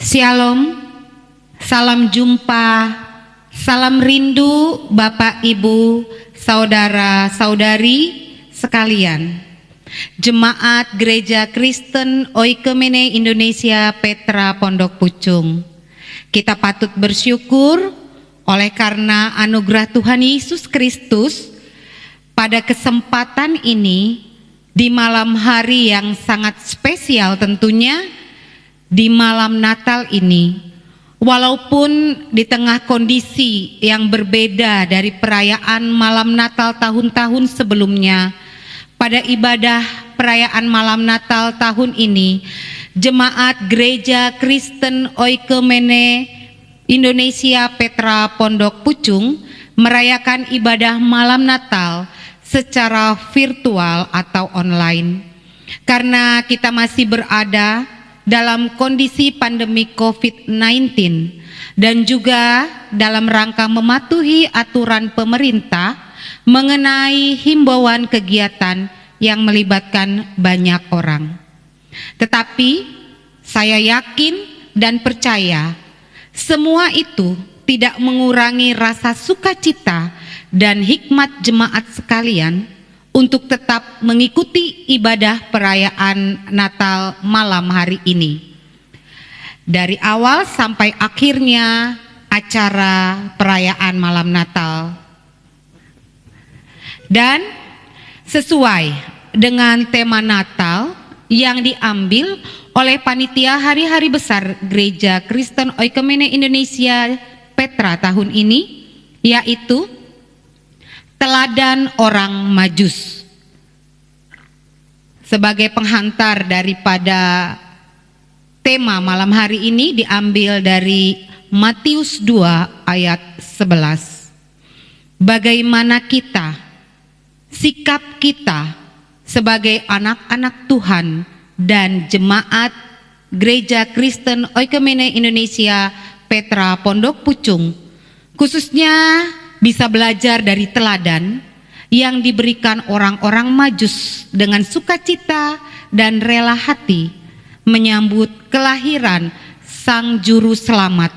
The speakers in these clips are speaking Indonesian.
Shalom, salam jumpa, salam rindu Bapak, Ibu, saudara-saudari sekalian. Jemaat Gereja Kristen Oikumene Indonesia Petra Pondok Pucung. Kita patut bersyukur oleh karena anugerah Tuhan Yesus Kristus pada kesempatan ini di malam hari yang sangat spesial tentunya, di malam Natal ini, walaupun di tengah kondisi yang berbeda dari perayaan malam Natal tahun-tahun sebelumnya, pada ibadah perayaan malam Natal tahun ini, Jemaat Gereja Kristen Oikumene Indonesia Petra Pondok Pucung merayakan ibadah malam Natal secara virtual atau online. Karena kita masih berada dalam kondisi pandemi COVID-19 dan juga dalam rangka mematuhi aturan pemerintah mengenai himbauan kegiatan yang melibatkan banyak orang. Tetapi saya yakin dan percaya semua itu tidak mengurangi rasa sukacita dan hikmat jemaat sekalian untuk tetap mengikuti ibadah perayaan Natal malam hari ini. Dari awal sampai akhirnya acara perayaan malam Natal. Dan sesuai dengan tema Natal yang diambil oleh panitia hari-hari besar Gereja Kristen Oikumene Indonesia Petra tahun ini, yaitu teladan orang Majus. Sebagai penghantar daripada tema malam hari ini diambil dari Matius 2 ayat 11. Bagaimana kita, sikap kita sebagai anak-anak Tuhan dan jemaat Gereja Kristen Oikumene Indonesia Petra Pondok Pucung, khususnya bisa belajar dari teladan yang diberikan orang-orang Majus dengan sukacita dan rela hati menyambut kelahiran Sang Juru Selamat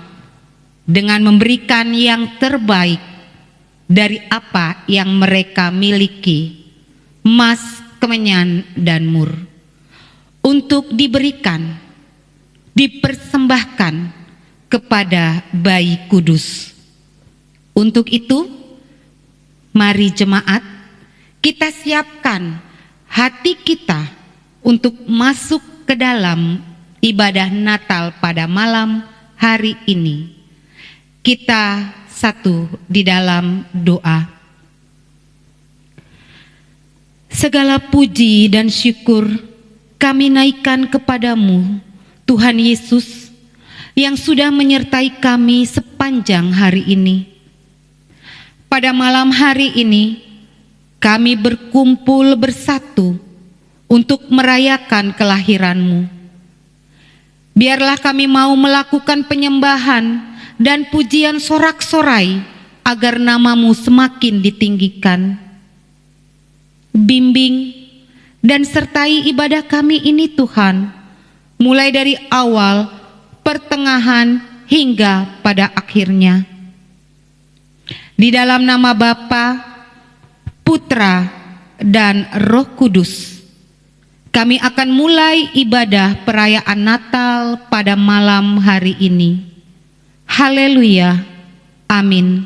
dengan memberikan yang terbaik dari apa yang mereka miliki, emas, kemenyan, dan mur, untuk diberikan, dipersembahkan kepada bayi kudus. Untuk itu, mari jemaat, kita siapkan hati kita untuk masuk ke dalam ibadah Natal pada malam hari ini. Kita satu di dalam doa. Segala puji dan syukur kami naikkan kepadamu, Tuhan Yesus, yang sudah menyertai kami sepanjang hari ini. Pada malam hari ini, kami berkumpul bersatu untuk merayakan kelahiran-Mu. Biarlah kami mau melakukan penyembahan dan pujian sorak-sorai agar nama-Mu semakin ditinggikan. Bimbing dan sertai ibadah kami ini Tuhan, mulai dari awal, pertengahan, hingga pada akhirnya. Di dalam nama Bapa, Putra, dan Roh Kudus, kami akan mulai ibadah perayaan Natal pada malam hari ini. Haleluya. Amin.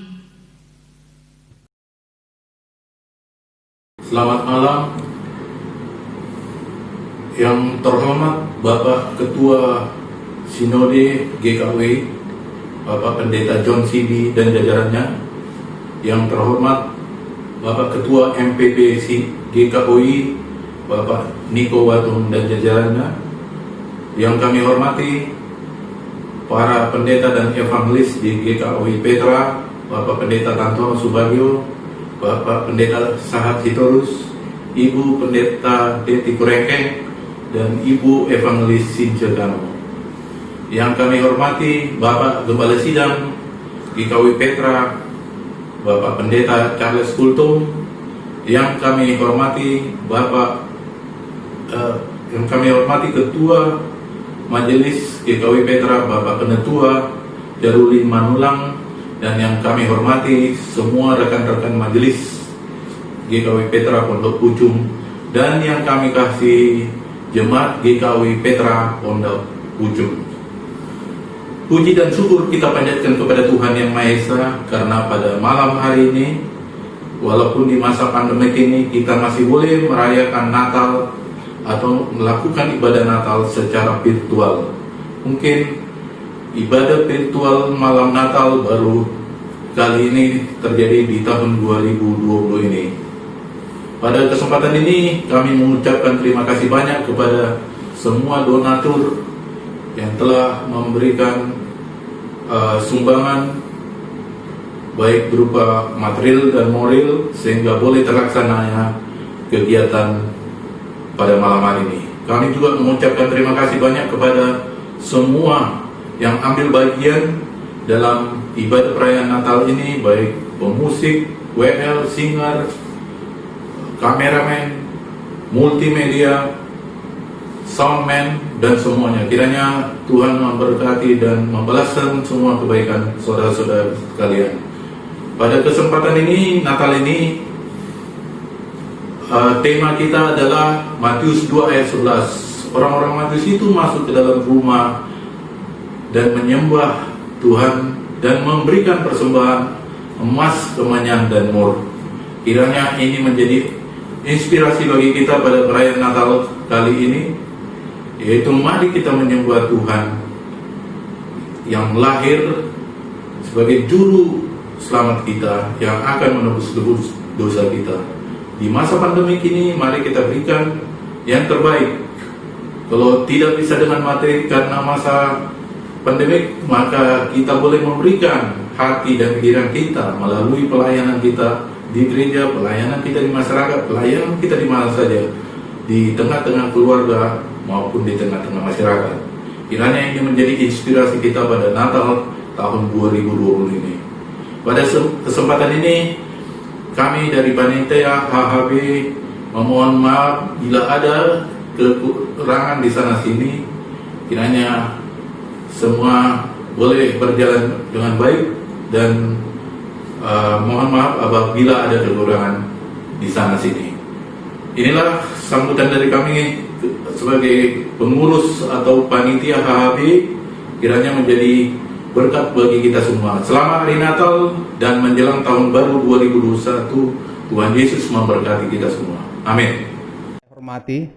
Selamat malam. Yang terhormat Bapak Ketua Sinode GKW, Bapak Pendeta John CD dan jajarannya. Yang terhormat Bapak Ketua MPPC GKOI, Bapak Niko Watung dan jajarannya. Yang kami hormati para pendeta dan evangelis di GKOI Petra, Bapak Pendeta Tantono Subagio, Bapak Pendeta Sahat Hitorus, Ibu Pendeta Deti Kurengkeng, dan Ibu Evangelis Sincedano. Yang kami hormati Bapak Gembala Sidang GKOI Petra, Bapak Pendeta Charles Kultum. Yang kami hormati Ketua Majelis GKW Petra, Bapak Ketua Jaruli Manulang, dan yang kami hormati semua rekan-rekan Majelis GKW Petra Pondok Pucung, dan yang kami kasih Jemaat GKW Petra Pondok Pucung. Puji dan syukur kita panjatkan kepada Tuhan Yang Maha Esa, karena pada malam hari ini, walaupun di masa pandemi ini, kita masih boleh merayakan Natal atau melakukan ibadah Natal secara virtual. Mungkin ibadah virtual malam Natal baru kali ini terjadi di tahun 2020 ini. Pada kesempatan ini kami mengucapkan terima kasih banyak kepada semua donatur yang telah memberikan sumbangan baik berupa material dan moral sehingga boleh terlaksananya kegiatan pada malam hari ini. Kami juga mengucapkan terima kasih banyak kepada semua yang ambil bagian dalam ibadah perayaan Natal ini, baik pemusik, WL, singer, kameramen, multimedia, soundman, dan semuanya. Kiranya Tuhan memberkati dan membalaskan semua kebaikan saudara-saudara sekalian. Pada kesempatan ini, Natal ini, tema kita adalah Matius 2 ayat 11. Orang-orang Matius itu masuk ke dalam rumah dan menyembah Tuhan dan memberikan persembahan emas, kemenyan, dan mur. Kiranya ini menjadi inspirasi bagi kita pada perayaan Natal kali ini, yaitu mari kita menyembah Tuhan yang lahir sebagai juru selamat kita, yang akan menebus dosa kita. Di masa pandemi ini, mari kita berikan yang terbaik. Kalau tidak bisa dengan materi karena masa pandemi, maka kita boleh memberikan hati dan pikiran kita melalui pelayanan kita di gereja, pelayanan kita di masyarakat, pelayanan kita di mana saja, di tengah-tengah keluarga maupun di tengah-tengah masyarakat. Kiranya ini menjadi inspirasi kita pada Natal tahun 2020 ini. Pada kesempatan ini, kami dari Panitia HHB memohon maaf bila ada kekurangan di sana sini. Kiranya semua boleh berjalan dengan baik, dan mohon maaf apabila ada kekurangan di sana sini. Inilah sambutan dari kami sebagai pengurus atau panitia HHB, kiranya menjadi berkat bagi kita semua. Selamat hari Natal dan menjelang tahun baru 2021. Tuhan Yesus memberkati kita semua. Amin. Hormati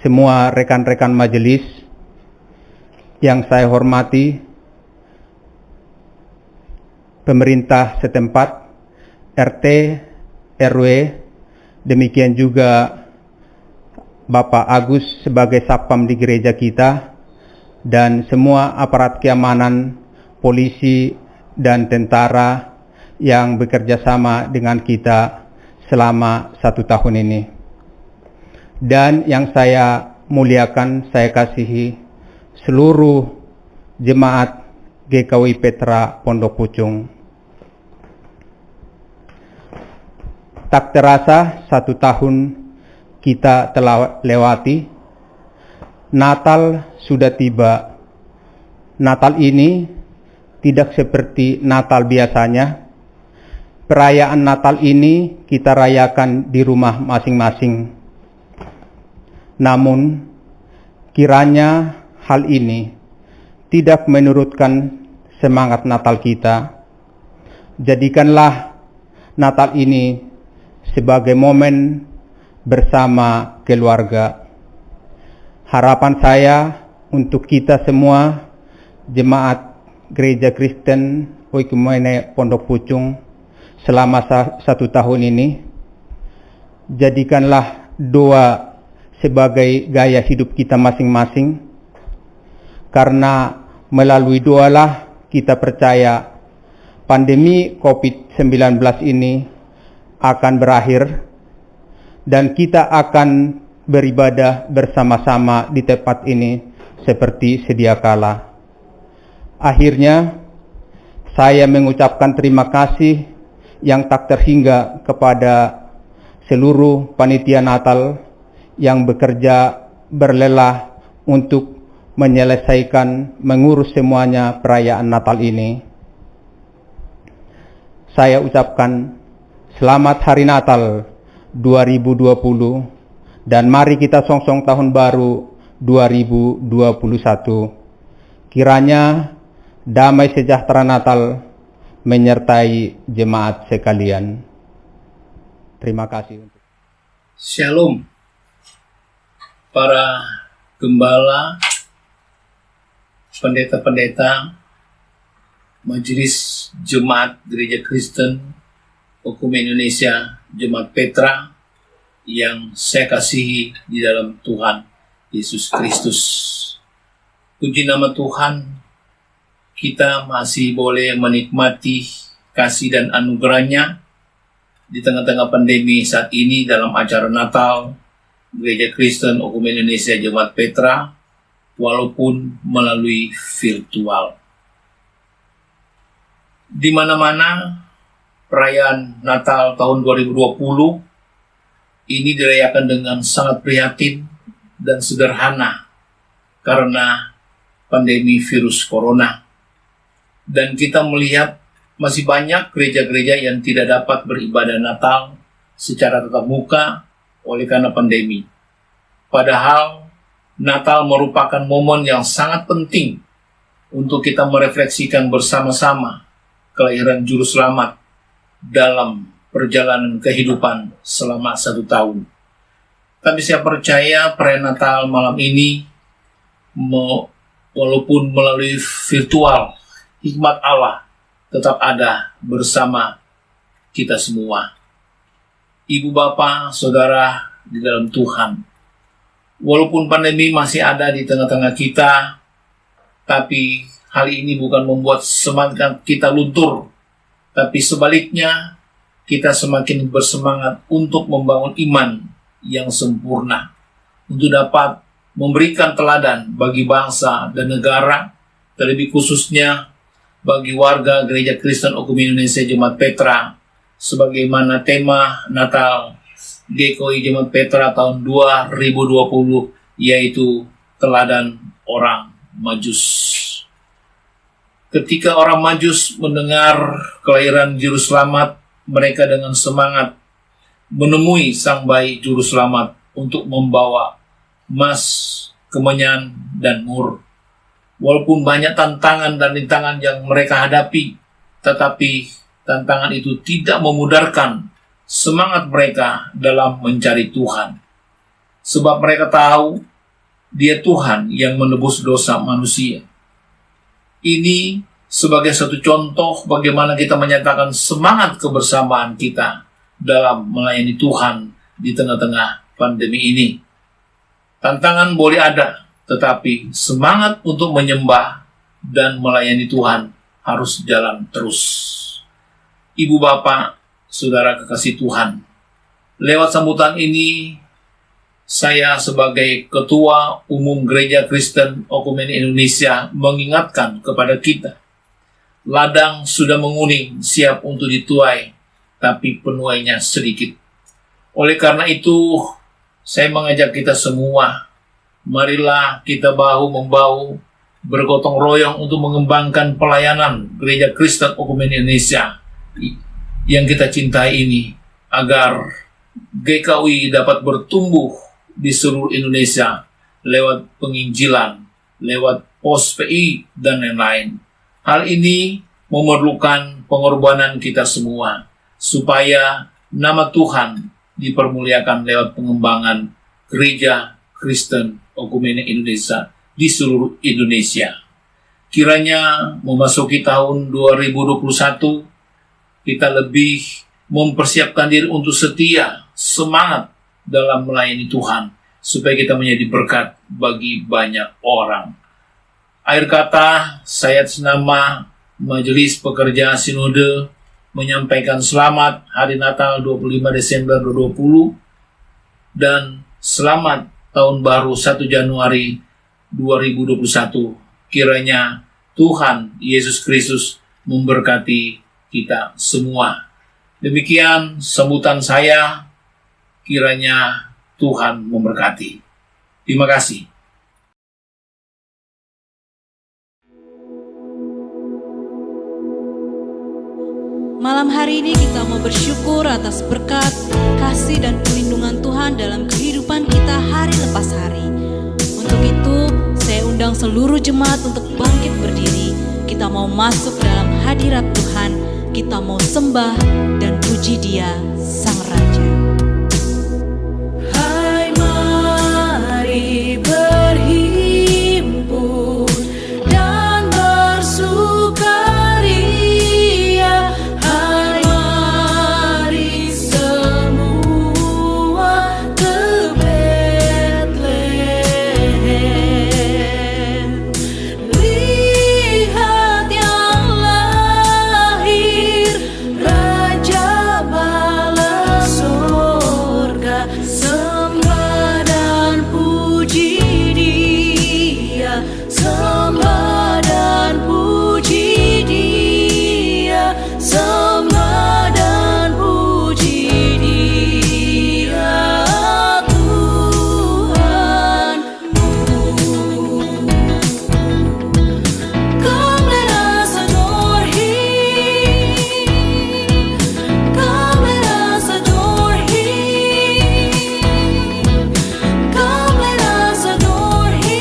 semua rekan-rekan majelis, yang saya hormati pemerintah setempat, RT, RW, demikian juga Bapak Agus sebagai Satpam di gereja kita, dan semua aparat keamanan, polisi, dan tentara yang bekerja sama dengan kita selama 1 tahun ini. Dan yang saya muliakan, saya kasihi seluruh jemaat GKW Petra Pondok Pucung. Tak terasa 1 tahun kita telah lewati. Natal sudah tiba. Natal ini tidak seperti Natal biasanya. Perayaan Natal ini kita rayakan di rumah masing-masing. Namun, kiranya hal ini tidak menurutkan semangat Natal kita. Jadikanlah Natal ini sebagai momen bersama keluarga. Harapan saya untuk kita semua, jemaat Gereja Kristen Oikumene Pondok Pucung, selama 1 tahun ini, jadikanlah doa sebagai gaya hidup kita masing-masing, karena melalui doalah kita percaya pandemi COVID-19 ini akan berakhir, dan kita akan beribadah bersama-sama di tempat ini seperti sedia kala. Akhirnya, saya mengucapkan terima kasih yang tak terhingga kepada seluruh panitia Natal yang bekerja berlelah untuk menyelesaikan mengurus semuanya perayaan Natal ini. Saya ucapkan selamat Hari Natal 2020 dan mari kita songsong tahun baru 2021. Kiranya damai sejahtera Natal menyertai jemaat sekalian. Terima kasih. Shalom, para gembala, pendeta-pendeta, Majelis Jemaat Gereja Kristen Ekumen Indonesia, Jemaat Petra, yang saya kasihi di dalam Tuhan Yesus Kristus. Puji nama Tuhan, kita masih boleh menikmati kasih dan anugerah-Nya di tengah-tengah pandemi saat ini dalam acara Natal Gereja Kristen Ekumen Indonesia Jemaat Petra, walaupun melalui virtual. Di mana-mana perayaan Natal tahun 2020 ini dirayakan dengan sangat prihatin dan sederhana karena pandemi virus corona. Dan kita melihat masih banyak gereja-gereja yang tidak dapat beribadah Natal secara tatap muka oleh karena pandemi. Padahal Natal merupakan momen yang sangat penting untuk kita merefleksikan bersama-sama kelahiran Juru Selamat dalam perjalanan kehidupan selama 1 tahun. Tapi saya percaya perayaan Natal malam ini, walaupun melalui virtual, hikmat Allah tetap ada bersama kita semua. Ibu, Bapak, Saudara di dalam Tuhan, walaupun pandemi masih ada di tengah-tengah kita, tapi hal ini bukan membuat semangat kita luntur, tapi sebaliknya kita semakin bersemangat untuk membangun iman yang sempurna, untuk dapat memberikan teladan bagi bangsa dan negara, terlebih khususnya bagi warga Gereja Kristen Ekumen Indonesia Jemaat Petra, sebagaimana tema Natal GKI Jemaat Petra tahun 2020, yaitu teladan orang Majus. Ketika orang Majus mendengar kelahiran Juru Selamat, mereka dengan semangat menemui Sang Bayi Juru Selamat untuk membawa emas, kemenyan, dan mur. Walaupun banyak tantangan dan rintangan yang mereka hadapi, tetapi tantangan itu tidak memudarkan semangat mereka dalam mencari Tuhan. Sebab mereka tahu Dia Tuhan yang menebus dosa manusia. Ini sebagai satu contoh bagaimana kita menyatakan semangat kebersamaan kita dalam melayani Tuhan di tengah-tengah pandemi ini. Tantangan boleh ada, tetapi semangat untuk menyembah dan melayani Tuhan harus jalan terus. Ibu, Bapak, Saudara kekasih Tuhan, lewat sambutan ini, saya sebagai Ketua Umum Gereja Kristen Ekumen Indonesia mengingatkan kepada kita, ladang sudah menguning, siap untuk dituai, tapi penuainya sedikit. Oleh karena itu, saya mengajak kita semua, marilah kita bahu-membahu, bergotong royong untuk mengembangkan pelayanan Gereja Kristen Ekumen Indonesia yang kita cintai ini, agar GKI dapat bertumbuh di seluruh Indonesia lewat penginjilan, lewat pos PI, dan lain-lain. Hal ini memerlukan pengorbanan kita semua, supaya nama Tuhan dipermuliakan lewat pengembangan Gereja Kristen Ekumen Indonesia di seluruh Indonesia. Kiranya memasuki tahun 2021, kita lebih mempersiapkan diri untuk setia, semangat dalam melayani Tuhan, supaya kita menjadi berkat bagi banyak orang. Akhir kata, saya atas nama Majelis Pekerja Sinode menyampaikan selamat Hari Natal 25 Desember 2020 dan selamat Tahun Baru 1 Januari 2021. Kiranya Tuhan Yesus Kristus memberkati kita semua. Demikian sambutan saya, kiranya Tuhan memberkati. Terima kasih. Malam hari ini kita mau bersyukur atas berkat, kasih dan perlindungan Tuhan dalam kehidupan kita hari lepas hari. Untuk itu, saya undang seluruh jemaat untuk bangkit berdiri. Kita mau masuk dalam hadirat Tuhan, kita mau sembah dan puji Dia, Sang Raja. Hai, mari berhimpun dan bersukaria. Hai, mari semua ke Betlehem. Lihat yang lahir, Raja bala sorga. Sembah dan puji Dia, sembah dan puji Dia, sembah dan puji Dia, Tuhanmu. Come let us adore Him. Come let us adore Him. Come let us adore Him.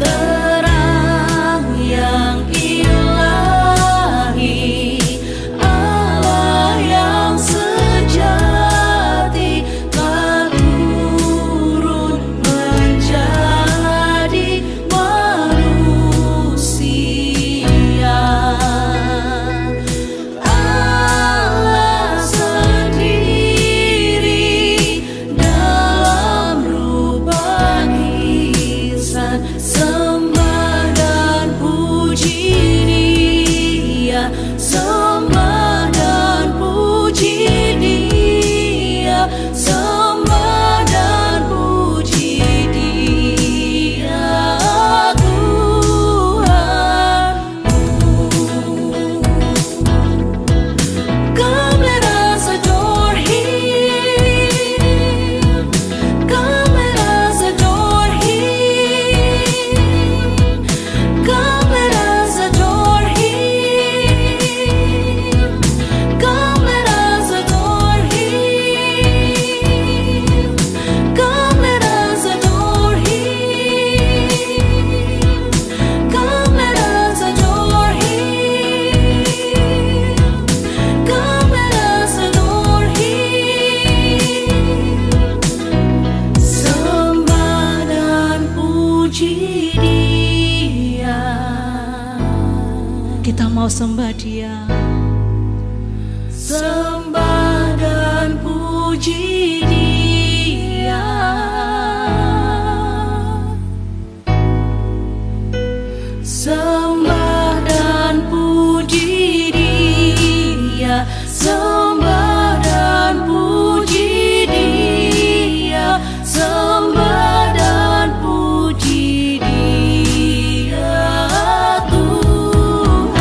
Terang yang ilahi, Allah yang sejati, telah turun menjadi manusia. Allah sendiri dalam rupa insan. Sembah dan puji Dia, sembah dan puji Dia, sembah dan puji Dia, Tuhanmu. Come let us adore Him. Come let us adore Him. Come let us adore Him. Come let us adore Him. Come let us adore Him. Come let us adore Him. Come let us adore Him. Sembah dan puji Dia. Kita mau sembah Dia. Sembah dan puji Dia. Sembah dan puji Dia, sembah dan puji Dia, sembah dan puji Dia, Tuhanmu.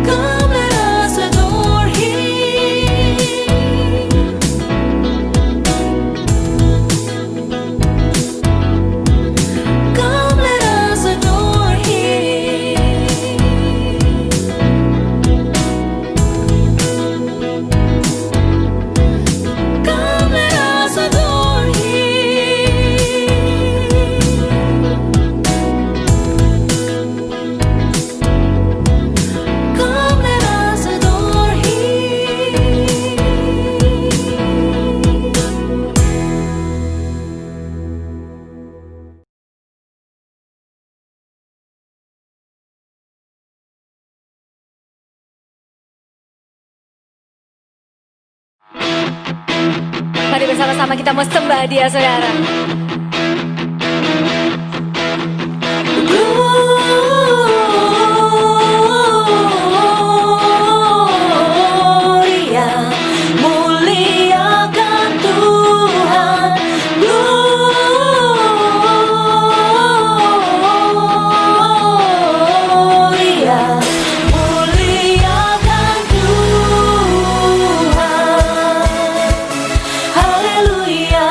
Come let us adore Him. Come let us adore Him. Come let us adore Him. Come let us adore Him. Mari bersama-sama kita mau sembah Dia, saudara. Gloria, muliakan Tuhan. Gloria, muliakan Tuhan. Haleluya.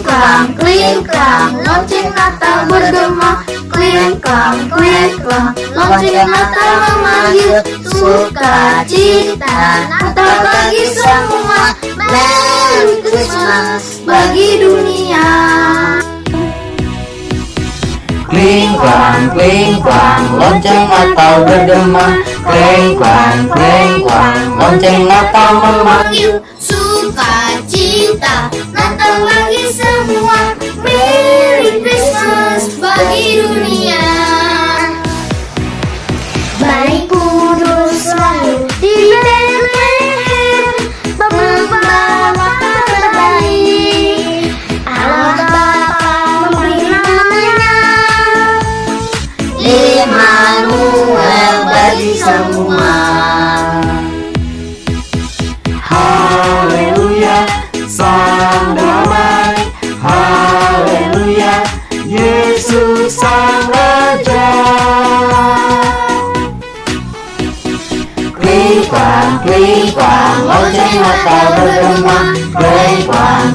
klingklang, lonceng Natal bergema. Klingklang, lonceng Natal memanggil. Sukacita Natal bagi semua. Merry Christmas bagi dunia. Klingklang, lonceng Natal bergema. Klingklang, lonceng Natal memanggil. Sukacita Natal bagi semua. Merry Christmas bagi dunia. Bayi kudus selalu di Bethlehem, membawa kabar baik. Allah Bapa memberi namanya Immanuel bagi semua. Haleluya, sang damai. Haleluya, Yesus sang Raja. Klingklang, lonceng Natal bergema. Klingklang,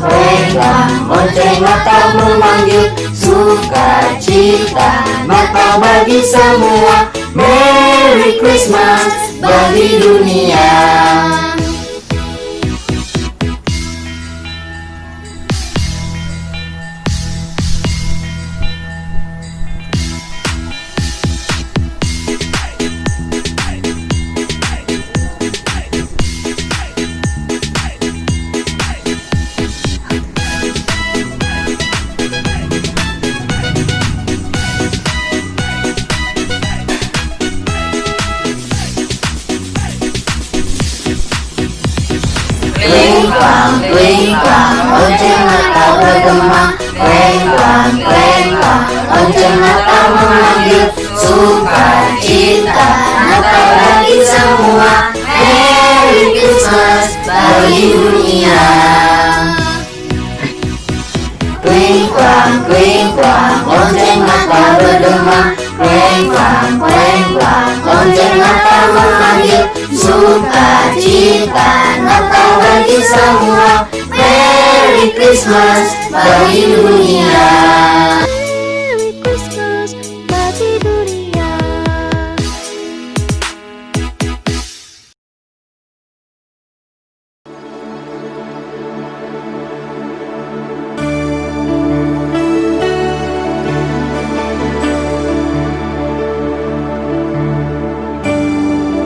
lonceng Natal memanggil. Sukacita Natal bagi semua. Merry Christmas bagi dunia. Klingklang, lonceng Natal bergema. Klingklang, lonceng Natal memanggil. Sukacita Natal bagi semua. Merry Christmas bagi dunia. Klingklang, lonceng Natal bergema. Klingklang, lonceng Natal memanggil. Sukacita Natal bagi semua. Merry Christmas bagi dunia. Merry Christmas bagi dunia.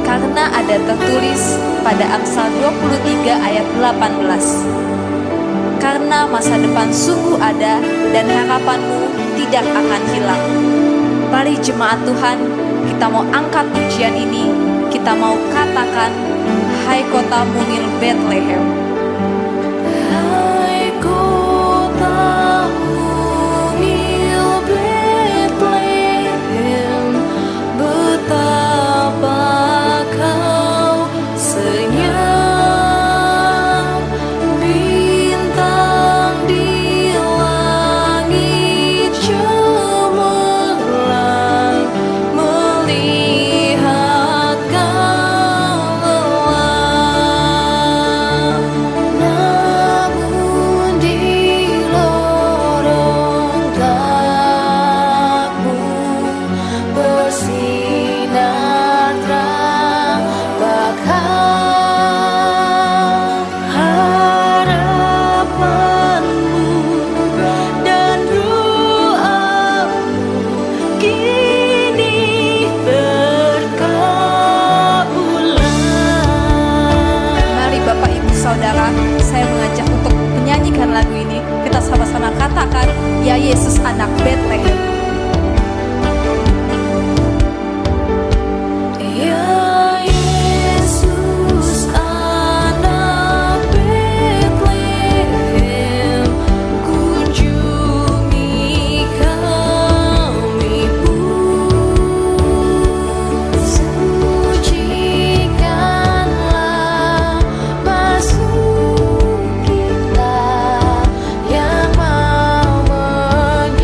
Karena ada tertulis pada Amsal 23 ayat 18. Karena masa depan sungguh ada dan harapanmu tidak akan hilang. Mari jemaat Tuhan, kita mau angkat pujian ini, kita mau katakan, hai kota mungil Bethlehem. Hai kota mungil Bethlehem, betapa kau senyap, bintang di langit cemerlang, melihat kau lelah. Namun di lorong gelapmu bersinar terang bakal harapanmu dan doamu kini terkabulan. Mari Bapak Ibu Saudara, saya mengajak untuk menyanyikan lagu ini. Kita sama-sama katakan, ya Yesus anak Bethlehem. Ya Yesus anak Bethlehem, kunjungi kami pun. Sucikanlah masuk kita yang mau menyambut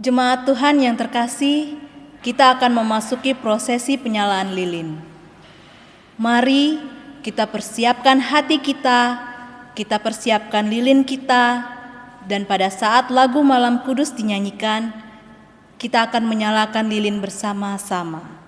Jemaat Tuhan yang terkasih, kita akan memasuki prosesi penyalaan lilin. Mari kita persiapkan hati kita persiapkan lilin kita, dan pada saat lagu Malam Kudus dinyanyikan, kita akan menyalakan lilin bersama-sama.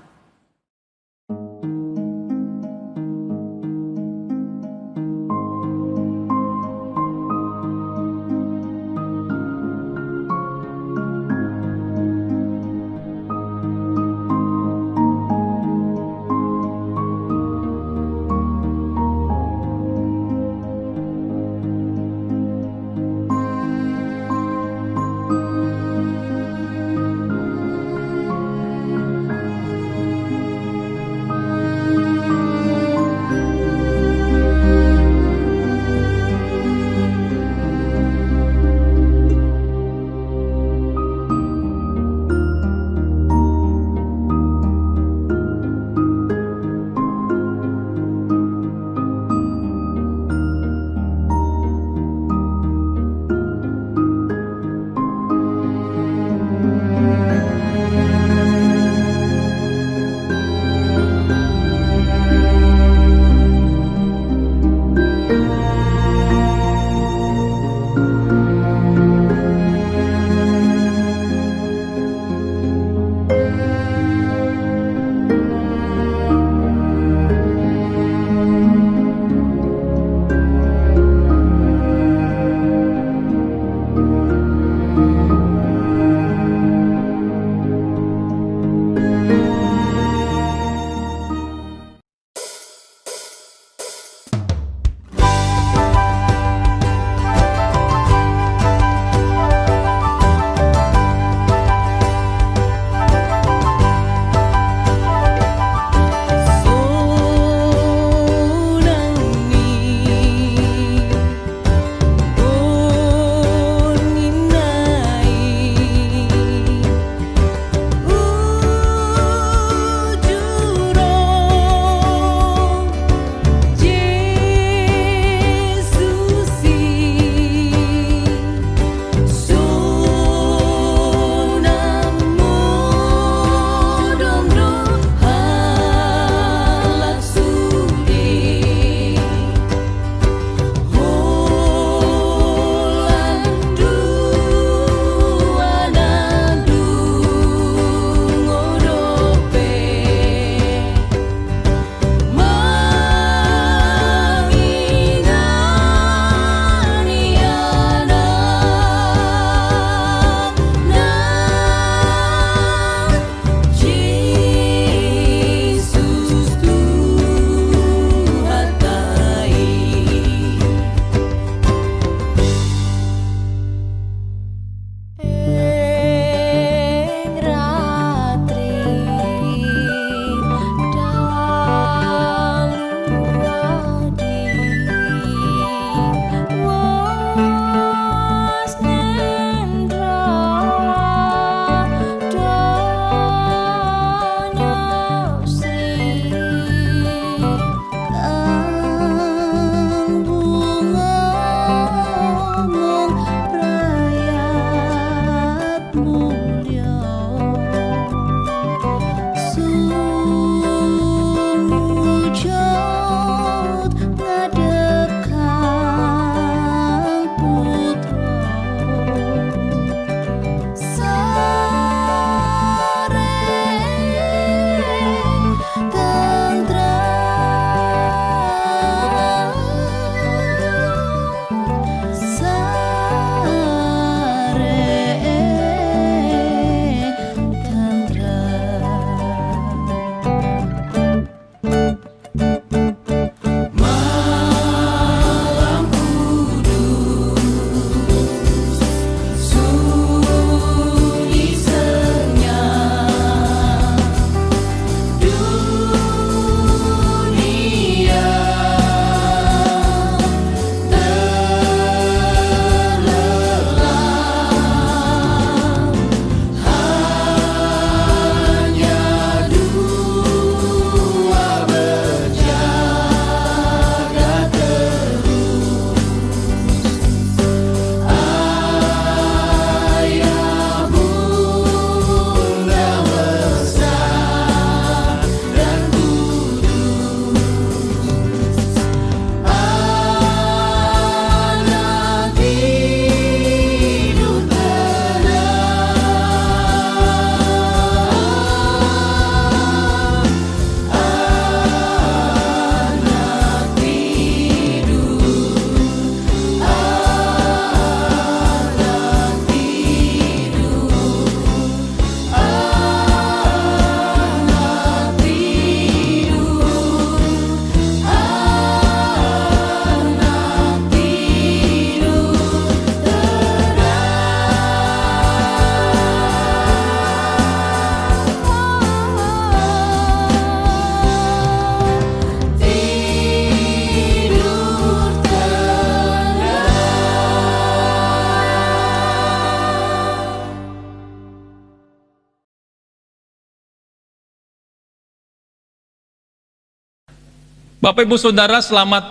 Bapak Ibu Saudara, selamat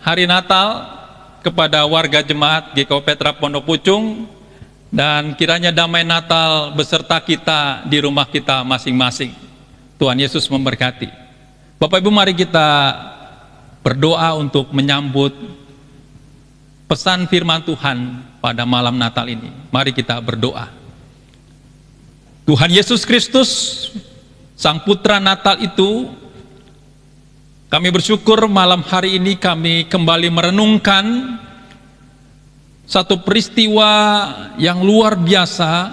Hari Natal kepada warga jemaat GKU Petra Pondok Pucung, dan kiranya damai Natal beserta kita di rumah kita masing-masing. Tuhan Yesus memberkati. Bapak Ibu, mari kita berdoa untuk menyambut pesan firman Tuhan pada malam Natal ini. Mari kita berdoa. Tuhan Yesus Kristus, Sang Putra Natal itu, kami bersyukur malam hari ini kami kembali merenungkan satu peristiwa yang luar biasa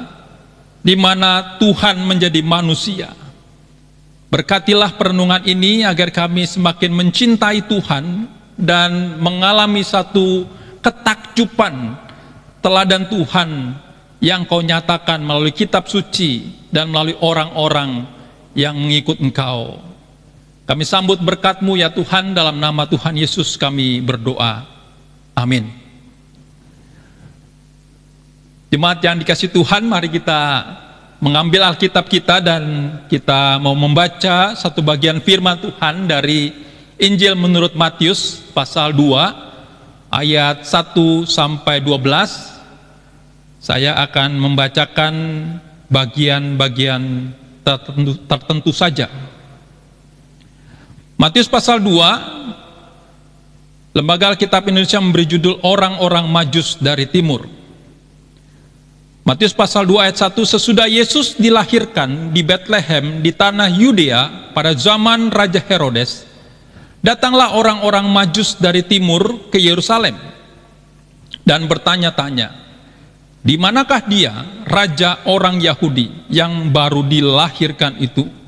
di mana Tuhan menjadi manusia. Berkatilah perenungan ini agar kami semakin mencintai Tuhan dan mengalami satu ketakjuban teladan Tuhan yang Kau nyatakan melalui kitab suci dan melalui orang-orang yang mengikut Engkau. Kami sambut berkat-Mu ya Tuhan, dalam nama Tuhan Yesus kami berdoa. Amin. Jemaat yang dikasihi Tuhan, mari kita mengambil Alkitab kita dan kita mau membaca satu bagian firman Tuhan dari Injil menurut Matius pasal 2 ayat 1 sampai 12. Saya akan membacakan bagian-bagian tertentu saja. Matius pasal 2, Lembaga Alkitab Indonesia memberi judul Orang-orang Majus dari Timur. Matius pasal 2 ayat 1, sesudah Yesus dilahirkan di Bethlehem di tanah Yudea pada zaman Raja Herodes, datanglah orang-orang Majus dari timur ke Yerusalem dan bertanya-tanya, di manakah dia, raja orang Yahudi yang baru dilahirkan itu?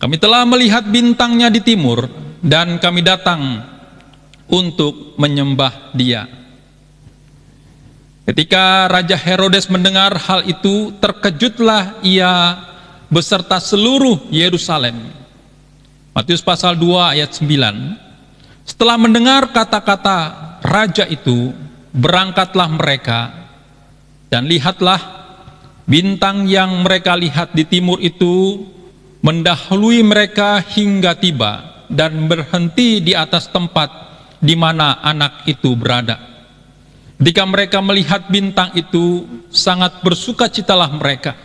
Kami telah melihat bintangnya di timur dan kami datang untuk menyembah dia. Ketika Raja Herodes mendengar hal itu, terkejutlah ia beserta seluruh Yerusalem. Matius pasal 2 ayat 9. Setelah mendengar kata-kata raja itu, berangkatlah mereka, dan lihatlah bintang yang mereka lihat di timur itu mendahului mereka hingga tiba dan berhenti di atas tempat di mana anak itu berada. Ketika mereka melihat bintang itu, sangat bersukacitalah mereka.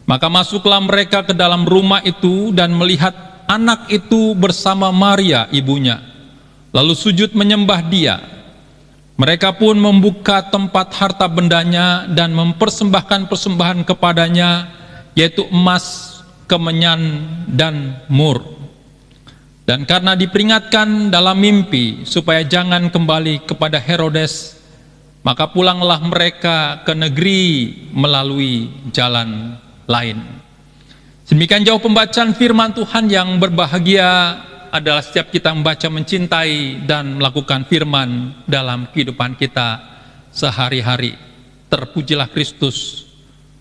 Maka masuklah mereka ke dalam rumah itu dan melihat anak itu bersama Maria ibunya, lalu sujud menyembah dia. Mereka pun membuka tempat harta bendanya dan mempersembahkan persembahan kepadanya, yaitu emas, kemenyan, dan mur. Dan karena diperingatkan dalam mimpi supaya jangan kembali kepada Herodes, maka pulanglah mereka ke negeri melalui jalan lain. Demikian jauh pembacaan firman Tuhan. Yang berbahagia adalah setiap kita membaca, mencintai, dan melakukan firman dalam kehidupan kita sehari-hari. Terpujilah Kristus.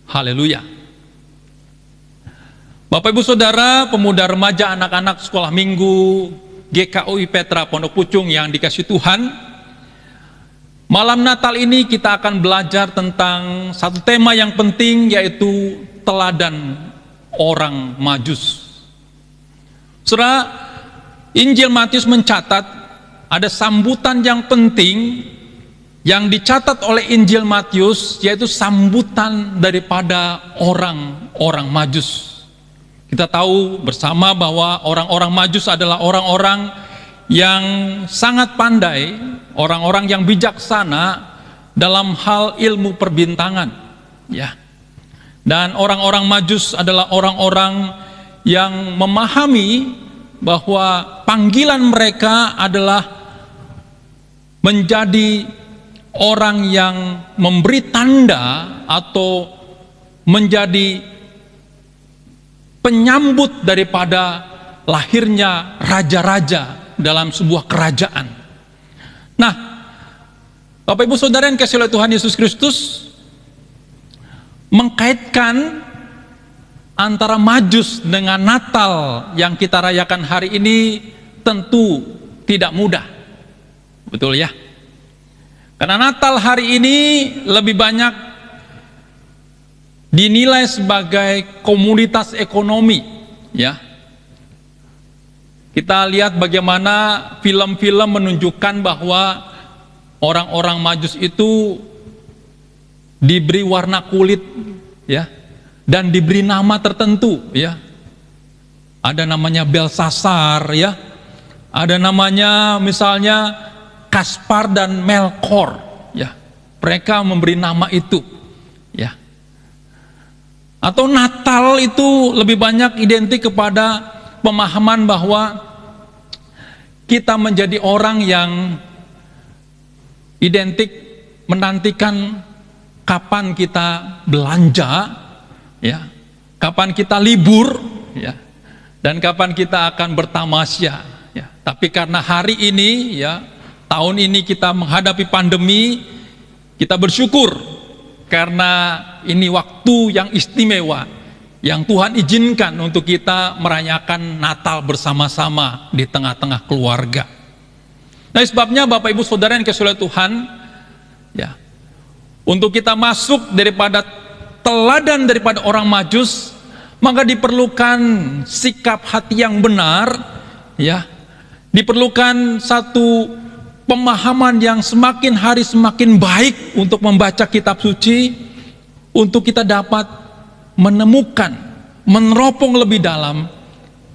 Haleluya. Bapak Ibu Saudara, pemuda remaja, anak-anak sekolah minggu GKU Petra Pondok Pucung yang dikasihi Tuhan, malam Natal ini kita akan belajar tentang satu tema yang penting, yaitu teladan orang Majus. Saudara, Injil Matius mencatat ada sambutan yang penting yang dicatat oleh Injil Matius, yaitu sambutan daripada orang-orang Majus. Kita tahu bersama bahwa orang-orang Majus adalah orang-orang yang sangat pandai, orang-orang yang bijaksana dalam hal ilmu perbintangan, ya. Dan orang-orang Majus adalah orang-orang yang memahami bahwa panggilan mereka adalah menjadi orang yang memberi tanda atau menjadi penyambut daripada lahirnya raja-raja dalam sebuah kerajaan. Nah, Bapak Ibu Saudara yang dikasihi oleh Tuhan Yesus Kristus, mengkaitkan antara Majus dengan Natal yang kita rayakan hari ini tentu tidak mudah. Betul ya? Karena Natal hari ini lebih banyak dinilai sebagai komunitas ekonomi, ya. Kita lihat bagaimana film-film menunjukkan bahwa orang-orang Majus itu diberi warna kulit, ya, dan diberi nama tertentu, ya. Ada namanya Belsasar, ya. Ada namanya misalnya Kaspar dan Melkor, ya. Mereka memberi nama itu, ya. Atau Natal itu lebih banyak identik kepada pemahaman bahwa kita menjadi orang yang identik menantikan kapan kita belanja, ya, kapan kita libur, ya, dan kapan kita akan bertamasya, ya. Tapi karena hari ini, ya, tahun ini kita menghadapi pandemi, kita bersyukur karena ini waktu yang istimewa yang Tuhan izinkan untuk kita merayakan Natal bersama-sama di tengah-tengah keluarga. Nah, sebabnya Bapak Ibu Saudara yang dikasihi oleh Tuhan, ya, untuk kita masuk daripada teladan daripada orang Majus, maka diperlukan sikap hati yang benar, ya. Diperlukan satu pemahaman yang semakin hari semakin baik untuk membaca kitab suci, untuk kita dapat menemukan, meneropong lebih dalam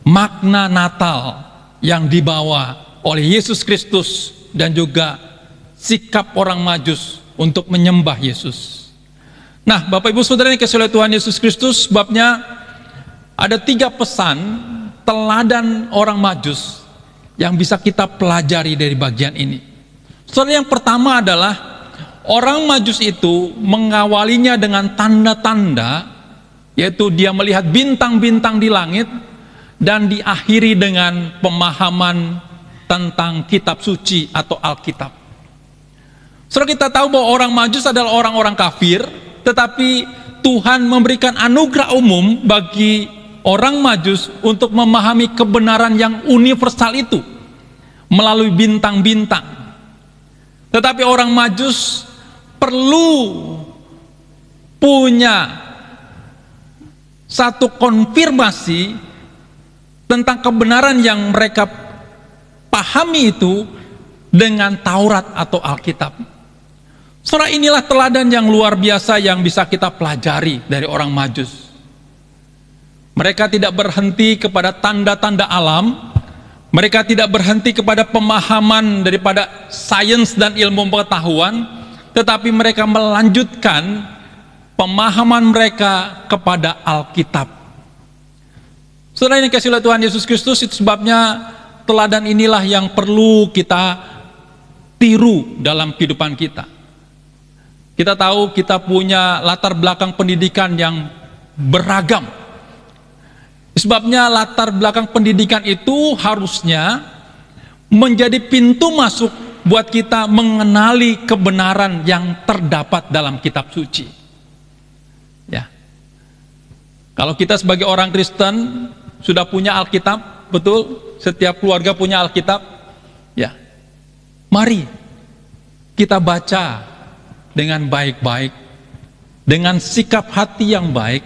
makna Natal yang dibawa oleh Yesus Kristus dan juga sikap orang Majus untuk menyembah Yesus. Nah, Bapak Ibu Saudara yang dikasihi oleh Tuhan Yesus Kristus, sebabnya ada 3 pesan teladan orang Majus yang bisa kita pelajari dari bagian ini. Saudara, yang pertama adalah orang Majus itu mengawalinya dengan tanda-tanda, yaitu dia melihat bintang-bintang di langit, dan diakhiri dengan pemahaman tentang kitab suci atau Alkitab. Saudara, kita tahu bahwa orang Majus adalah orang-orang kafir, tetapi Tuhan memberikan anugerah umum bagi orang Majus untuk memahami kebenaran yang universal itu melalui bintang-bintang. Tetapi orang Majus perlu punya satu konfirmasi tentang kebenaran yang mereka pahami itu dengan Taurat atau Alkitab. Saudara, inilah teladan yang luar biasa yang bisa kita pelajari dari orang Majus. Mereka tidak berhenti kepada tanda-tanda alam, mereka tidak berhenti kepada pemahaman daripada sains dan ilmu pengetahuan, tetapi mereka melanjutkan pemahaman mereka kepada Alkitab. Saudara yang dikasihi oleh Tuhan Yesus Kristus, itu sebabnya teladan inilah yang perlu kita tiru dalam kehidupan kita. Kita tahu kita punya latar belakang pendidikan yang beragam. Sebabnya latar belakang pendidikan itu harusnya menjadi pintu masuk buat kita mengenali kebenaran yang terdapat dalam kitab suci. Ya. Kalau kita sebagai orang Kristen sudah punya Alkitab, betul? Setiap keluarga punya Alkitab. Ya. Mari kita baca dengan baik-baik, dengan sikap hati yang baik,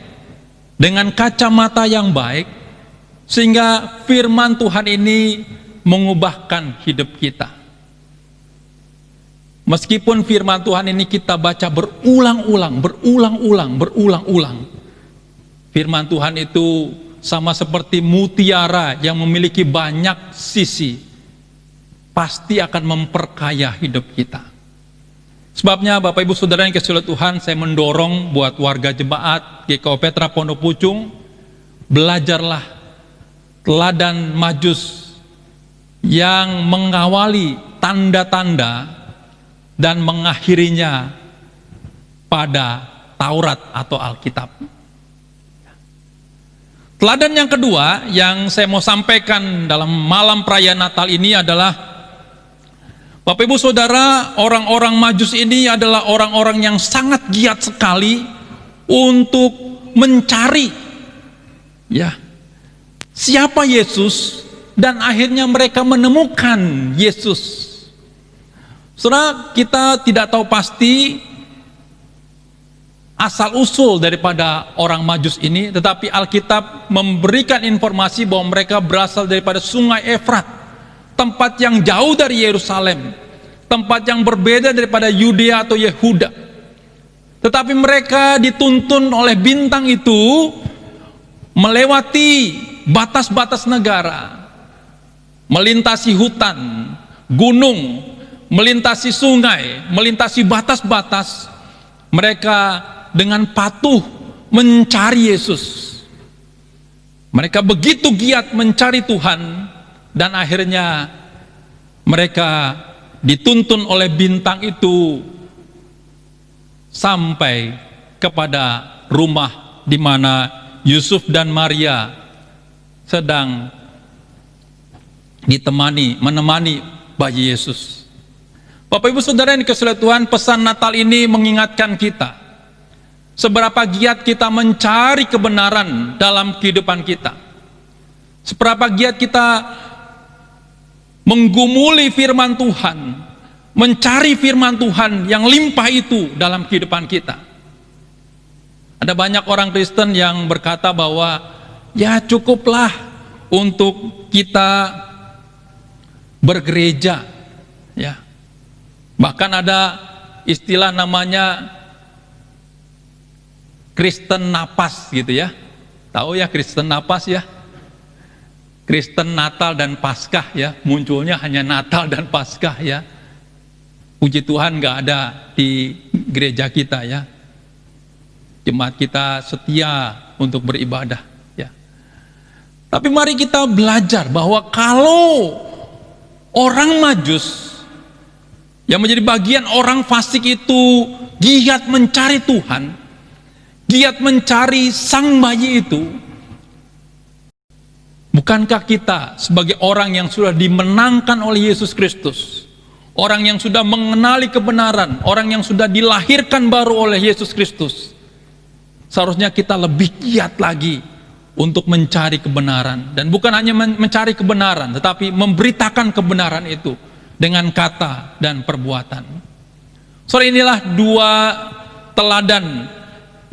dengan kacamata yang baik, sehingga firman Tuhan ini mengubahkan hidup kita. Meskipun firman Tuhan ini kita baca berulang-ulang, firman Tuhan itu sama seperti mutiara yang memiliki banyak sisi, pasti akan memperkaya hidup kita. Sebabnya Bapak Ibu Saudara yang dikasihi oleh Tuhan, saya mendorong buat warga jemaat GKO Petra Pondok Pucung, belajarlah teladan Majus yang mengawali tanda-tanda dan mengakhirinya pada Taurat atau Alkitab. Teladan yang kedua yang saya mau sampaikan dalam malam perayaan Natal ini adalah, Bapak Ibu Saudara, orang-orang Majus ini adalah orang-orang yang sangat giat sekali untuk mencari, ya, siapa Yesus, dan akhirnya mereka menemukan Yesus. Saudara, kita tidak tahu pasti asal-usul daripada orang Majus ini, tetapi Alkitab memberikan informasi bahwa mereka berasal daripada Sungai Efrat, tempat yang jauh dari Yerusalem, tempat yang berbeda daripada Yudea atau Yehuda. Tetapi mereka dituntun oleh bintang itu melewati batas-batas negara, melintasi hutan, gunung, melintasi sungai, melintasi batas-batas. Mereka dengan patuh mencari Yesus. Mereka begitu giat mencari Tuhan, dan akhirnya mereka dituntun oleh bintang itu sampai kepada rumah di mana Yusuf dan Maria sedang menemani bayi Yesus. Bapak Ibu Saudara yang dikasihi Tuhan, pesan Natal ini mengingatkan kita seberapa giat kita mencari kebenaran dalam kehidupan kita. Seberapa giat kita menggumuli firman Tuhan, mencari firman Tuhan yang limpah itu dalam kehidupan kita. Ada banyak orang Kristen yang berkata bahwa ya cukuplah untuk kita bergereja, ya. Bahkan ada istilah namanya Kristen napas gitu ya. Tahu ya Kristen napas ya? Kristen Natal dan Paskah ya, munculnya hanya Natal dan Paskah ya. Puji Tuhan nggak ada di gereja kita ya. Jemaat kita setia untuk beribadah ya. Tapi mari kita belajar bahwa kalau orang Majus yang menjadi bagian orang fasik itu giat mencari Tuhan, giat mencari sang bayi itu, bukankah kita sebagai orang yang sudah dimenangkan oleh Yesus Kristus, orang yang sudah mengenali kebenaran, orang yang sudah dilahirkan baru oleh Yesus Kristus, seharusnya kita lebih giat lagi untuk mencari kebenaran, dan bukan hanya mencari kebenaran, tetapi memberitakan kebenaran itu dengan kata dan perbuatan. Sore inilah dua teladan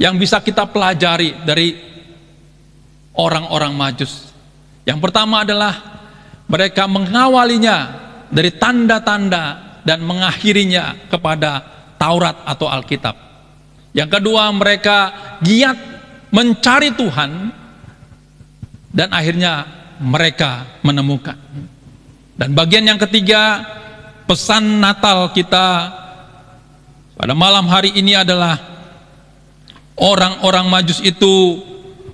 yang bisa kita pelajari dari orang-orang Majus. Yang pertama adalah mereka mengawalinya dari tanda-tanda dan mengakhirinya kepada Taurat atau Alkitab. Yang kedua, mereka giat mencari Tuhan dan akhirnya mereka menemukan. Dan bagian yang ketiga, pesan Natal kita pada malam hari ini adalah orang-orang Majus itu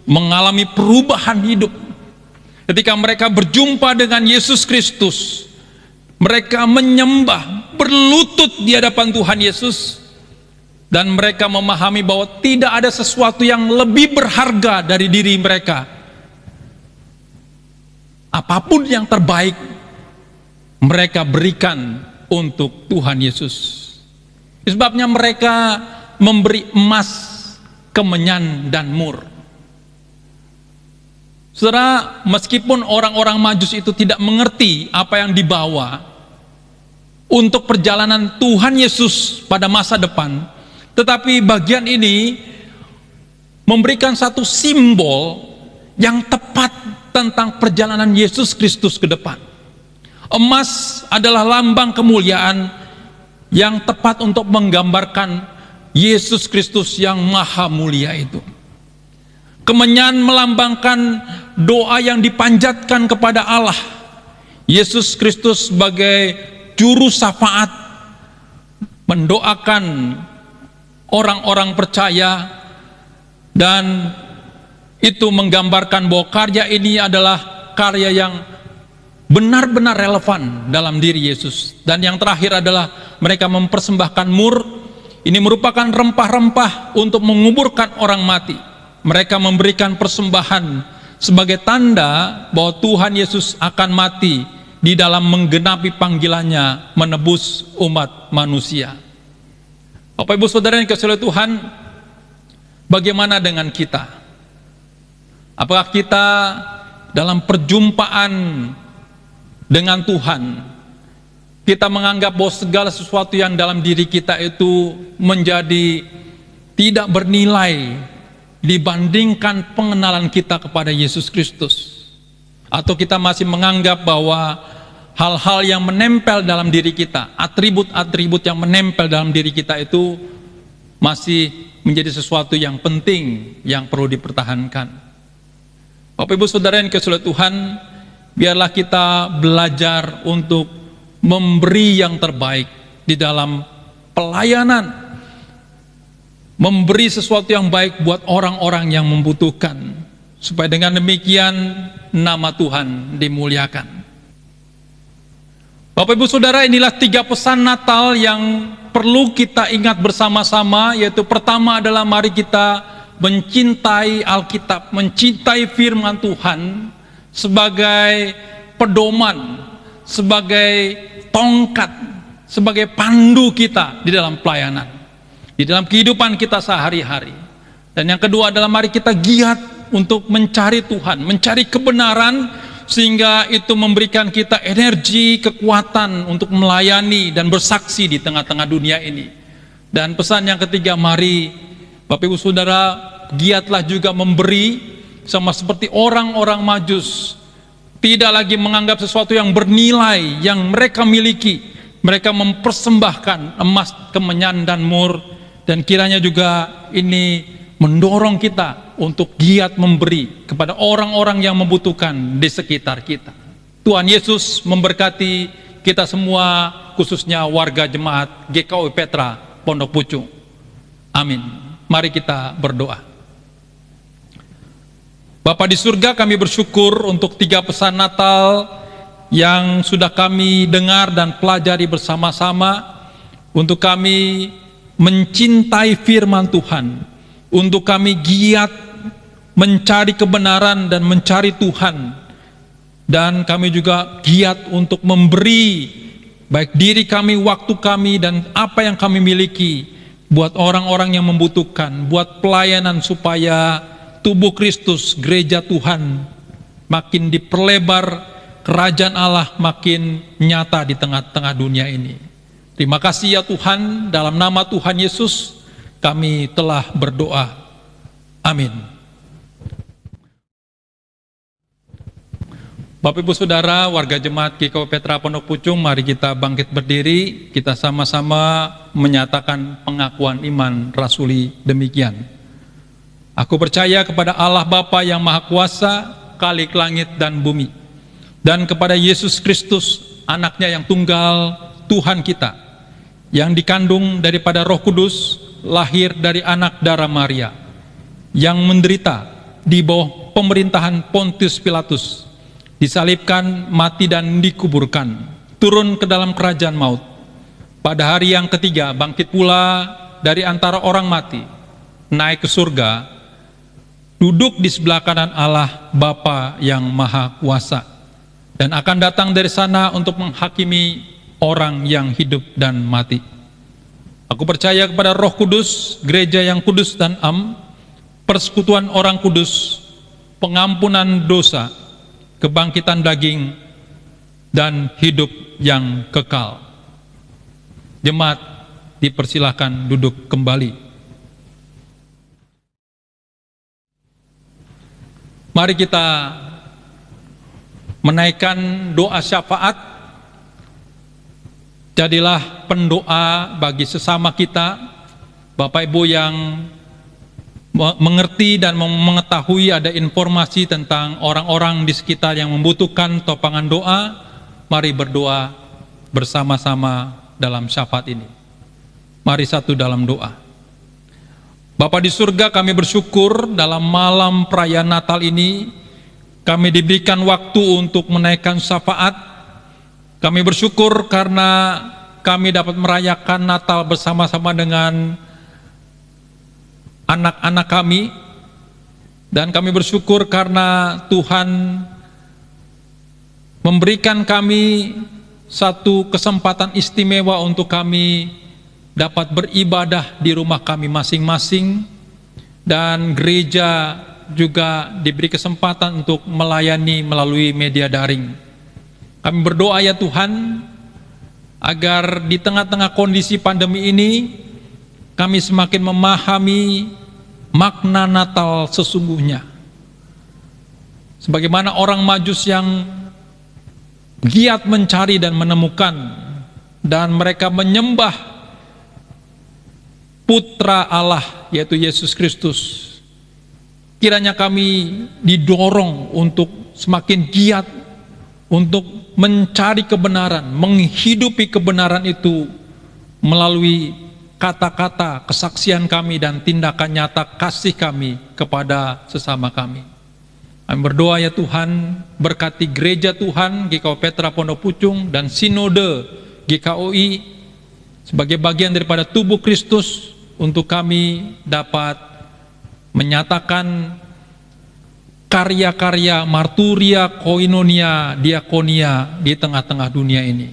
mengalami perubahan hidup. Ketika mereka berjumpa dengan Yesus Kristus, mereka menyembah, berlutut di hadapan Tuhan Yesus, dan mereka memahami bahwa tidak ada sesuatu yang lebih berharga dari diri mereka. Apapun yang terbaik mereka berikan untuk Tuhan Yesus. Sebabnya mereka memberi emas, kemenyan, dan mur. Saudara, meskipun orang-orang Majus itu tidak mengerti apa yang dibawa untuk perjalanan Tuhan Yesus pada masa depan, tetapi bagian ini memberikan satu simbol yang tepat tentang perjalanan Yesus Kristus ke depan. Emas adalah lambang kemuliaan yang tepat untuk menggambarkan Yesus Kristus yang maha mulia itu. Kemenyan melambangkan doa yang dipanjatkan kepada Allah. Yesus Kristus sebagai juru syafaat mendoakan orang-orang percaya, dan itu menggambarkan bahwa karya ini adalah karya yang benar-benar relevan dalam diri Yesus. Dan yang terakhir adalah mereka mempersembahkan mur. Ini merupakan rempah-rempah untuk menguburkan orang mati. Mereka memberikan persembahan sebagai tanda bahwa Tuhan Yesus akan mati di dalam menggenapi panggilannya menebus umat manusia. Bapak Ibu Saudara yang dikasihi Tuhan, bagaimana dengan kita? Apakah kita dalam perjumpaan dengan Tuhan, kita menganggap bahwa segala sesuatu yang dalam diri kita itu menjadi tidak bernilai dibandingkan pengenalan kita kepada Yesus Kristus? Atau kita masih menganggap bahwa hal-hal yang menempel dalam diri kita, atribut-atribut yang menempel dalam diri kita itu masih menjadi sesuatu yang penting, yang perlu dipertahankan? Bapak Ibu Saudara yang kasih oleh Tuhan, biarlah kita belajar untuk memberi yang terbaik di dalam pelayanan, memberi sesuatu yang baik buat orang-orang yang membutuhkan, supaya dengan demikian nama Tuhan dimuliakan. Bapak Ibu Saudara, inilah 3 pesan Natal yang perlu kita ingat bersama-sama, yaitu pertama adalah mari kita mencintai Alkitab, mencintai firman Tuhan sebagai pedoman, sebagai tongkat, sebagai pandu kita di dalam pelayanan, di dalam kehidupan kita sehari-hari. Dan yang kedua adalah mari kita giat untuk mencari Tuhan, mencari kebenaran, sehingga itu memberikan kita energi, kekuatan untuk melayani dan bersaksi di tengah-tengah dunia ini. Dan pesan yang ketiga, mari Bapak Ibu Saudara giatlah juga memberi, sama seperti orang-orang Majus, tidak lagi menganggap sesuatu yang bernilai yang mereka miliki. Mereka mempersembahkan emas, kemenyan, dan mur. Dan kiranya juga ini mendorong kita untuk giat memberi kepada orang-orang yang membutuhkan di sekitar kita. Tuhan Yesus memberkati kita semua, khususnya warga jemaat GKOI Petra Pondok Pucung. Amin. Mari kita berdoa. Bapa di surga, kami bersyukur untuk 3 pesan Natal yang sudah kami dengar dan pelajari bersama-sama, untuk kami mencintai firman Tuhan, untuk kami giat mencari kebenaran dan mencari Tuhan, dan kami juga giat untuk memberi baik diri kami, waktu kami, dan apa yang kami miliki buat orang-orang yang membutuhkan, buat pelayanan supaya tubuh Kristus, gereja Tuhan makin diperlebar, kerajaan Allah makin nyata di tengah-tengah dunia ini. Terima kasih ya Tuhan, dalam nama Tuhan Yesus kami telah berdoa. Amin. Bapak Ibu Saudara, warga jemaat GKOI Petra Pondok Pucung, mari kita bangkit berdiri, kita sama-sama menyatakan pengakuan iman rasuli demikian. Aku percaya kepada Allah Bapa yang Maha Kuasa, Khalik langit dan bumi, dan kepada Yesus Kristus, anaknya yang tunggal, Tuhan kita, yang dikandung daripada Roh Kudus, lahir dari anak darah Maria, yang menderita di bawah pemerintahan Pontius Pilatus, disalibkan, mati dan dikuburkan, turun ke dalam kerajaan maut. Pada hari yang ketiga bangkit pula dari antara orang mati, naik ke surga, duduk di sebelah kanan Allah Bapa yang Maha Kuasa, dan akan datang dari sana untuk menghakimi orang yang hidup dan mati. Aku percaya kepada Roh Kudus, gereja yang kudus dan am, persekutuan orang kudus, pengampunan dosa, kebangkitan daging, dan hidup yang kekal. Jemaat dipersilakan duduk kembali. Mari kita menaikkan doa syafaat. Jadilah pendoa bagi sesama kita, Bapak Ibu yang mengerti dan mengetahui ada informasi tentang orang-orang di sekitar yang membutuhkan topangan doa. Mari berdoa bersama-sama dalam syafaat ini. Mari satu dalam doa. Bapa di surga, kami bersyukur dalam malam perayaan Natal ini kami diberikan waktu untuk menaikkan syafaat. Kami bersyukur karena kami dapat merayakan Natal bersama-sama dengan anak-anak kami, dan kami bersyukur karena Tuhan memberikan kami satu kesempatan istimewa untuk kami dapat beribadah di rumah kami masing-masing, dan gereja juga diberi kesempatan untuk melayani melalui media daring. Kami berdoa ya Tuhan, agar di tengah-tengah kondisi pandemi ini kami semakin memahami makna Natal sesungguhnya. Sebagaimana orang Majus yang giat mencari dan menemukan, dan mereka menyembah Putra Allah, yaitu Yesus Kristus. Kiranya kami didorong untuk semakin giat untuk mencari kebenaran, menghidupi kebenaran itu melalui kata-kata, kesaksian kami, dan tindakan nyata kasih kami kepada sesama kami. Kami berdoa ya Tuhan, berkati gereja Tuhan, GKO Petra Pondok Pucung, dan Sinode GKOI sebagai bagian daripada tubuh Kristus, untuk kami dapat menyatakan karya-karya marturia, koinonia, diakonia di tengah-tengah dunia ini.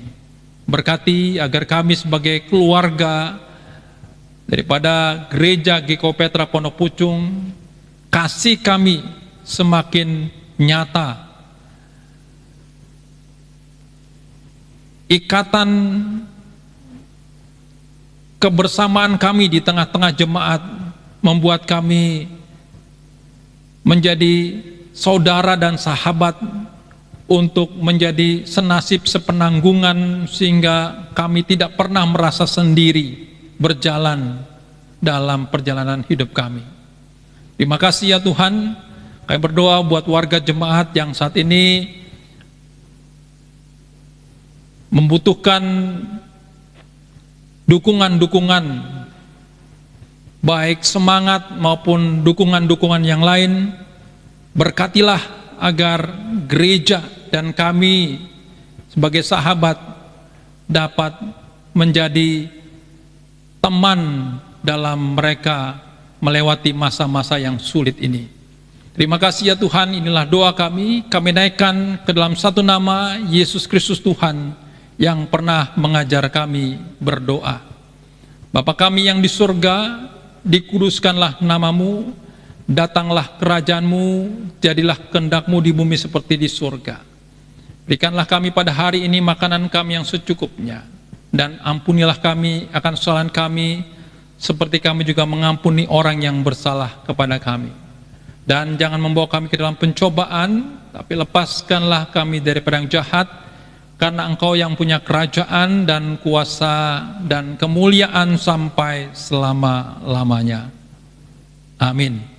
Berkati agar kami sebagai keluarga daripada gereja GKO Petra Pondok Pucung, kasih kami semakin nyata. Ikatan kebersamaan kami di tengah-tengah jemaat membuat kami menjadi saudara dan sahabat, untuk menjadi senasib sepenanggungan, sehingga kami tidak pernah merasa sendiri berjalan dalam perjalanan hidup kami. Terima kasih ya Tuhan. Kami berdoa buat warga jemaat yang saat ini membutuhkan dukungan-dukungan, baik semangat maupun dukungan-dukungan yang lain. Berkatilah agar gereja dan kami sebagai sahabat dapat menjadi teman dalam mereka melewati masa-masa yang sulit ini. Terima kasih ya Tuhan, inilah doa kami naikkan ke dalam satu nama, Yesus Kristus Tuhan, yang pernah mengajar kami berdoa. Bapa kami yang di surga, dikuduskanlah namamu, datanglah kerajaanmu, jadilah kehendak-Mu di bumi seperti di surga. Berikanlah kami pada hari ini makanan kami yang secukupnya, dan ampunilah kami akan kesalahan kami, seperti kami juga mengampuni orang yang bersalah kepada kami. Dan jangan membawa kami ke dalam pencobaan, tapi lepaskanlah kami daripada yang jahat, karena Engkau yang punya kerajaan dan kuasa dan kemuliaan sampai selama-lamanya. Amin.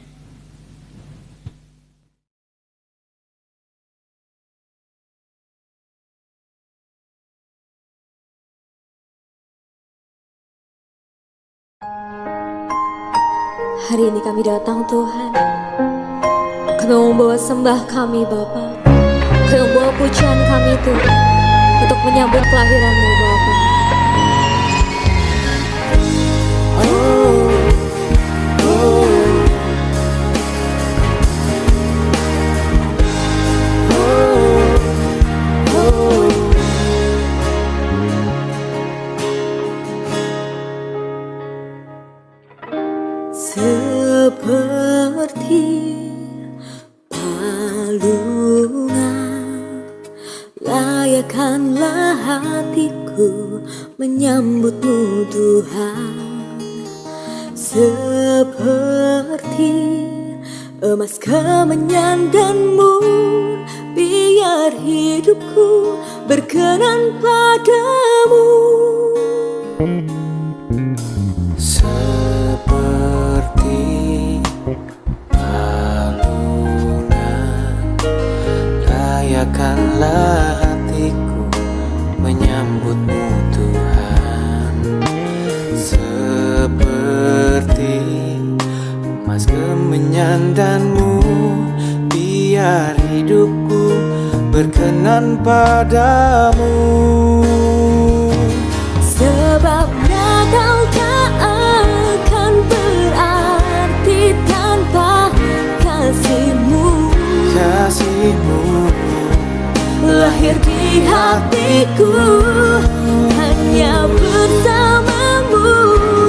Hari ini kami datang Tuhan, kami membawa sembah kami Bapa, kami membawa pujian kami Tuhan, untuk menyambut kelahiran-Mu Bapa. Seperti palungan, layakkanlah hatiku menyambut-Mu Tuhan. Seperti emas kemenyanganmu, biar hidupku berkenan padamu. Seperti palungan, layakkanlah hatiku menyambut-Mu Tuhan. Seperti emas kemenyanganmu, biar hidupku berkenan padamu. Sebab Natal tak akan berarti tanpa kasih-Mu. Kasih-Mu lahir di hatiku, hanya bersama-Mu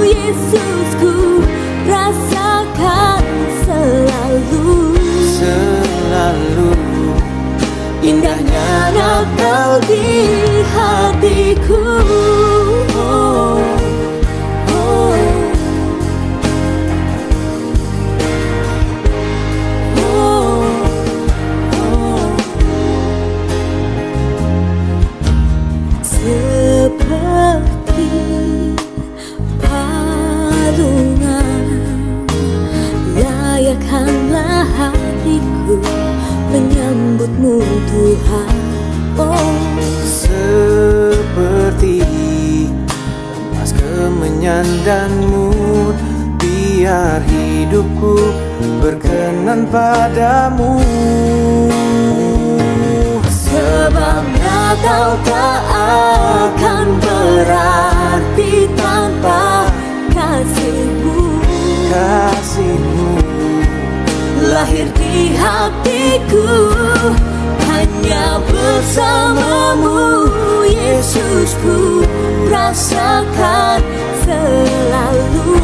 Yesusku, rasakan selalu. Selalu indahnya Natal di hatiku. padamu. Sebab Natal tak akan berarti tanpa kasih-Mu. Lahir di hatiku hanya bersama-Mu, Yesusku, rasakan selalu.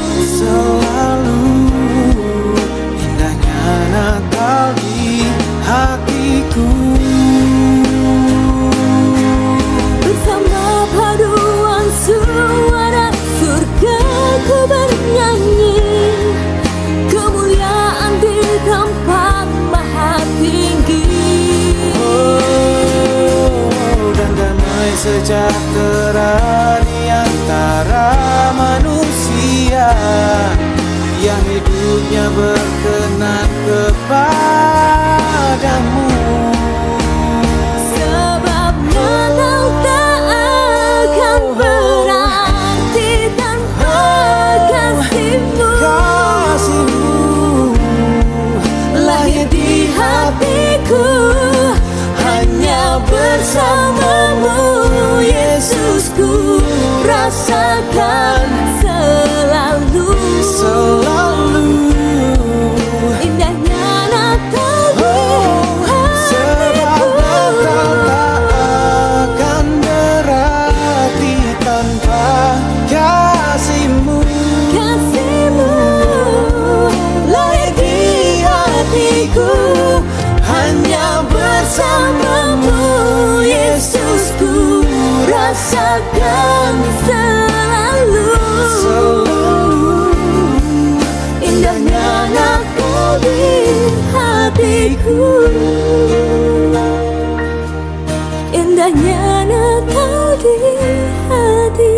Indahnya Natal di hatiku. Bersama paduan suara surga ku bernyanyi, kemuliaan di tempat maha tinggi. Dan damai sejahtera di antara manusia yang hidupnya berkenan kepadamu. Sebab Natal tak akan berarti tanpa kasih-Mu. Lahir di hatiku hanya bersama-Mu, Yesusku, rasakan selalu. Indahnya Natal di hatiku. Akan berarti tanpa kasih-Mu. Lahir di hatiku hanya bersama-Mu, Yesusku, rasakan selalu. Indahnya Natal di hatiku. Indahnya Natal di hatiku.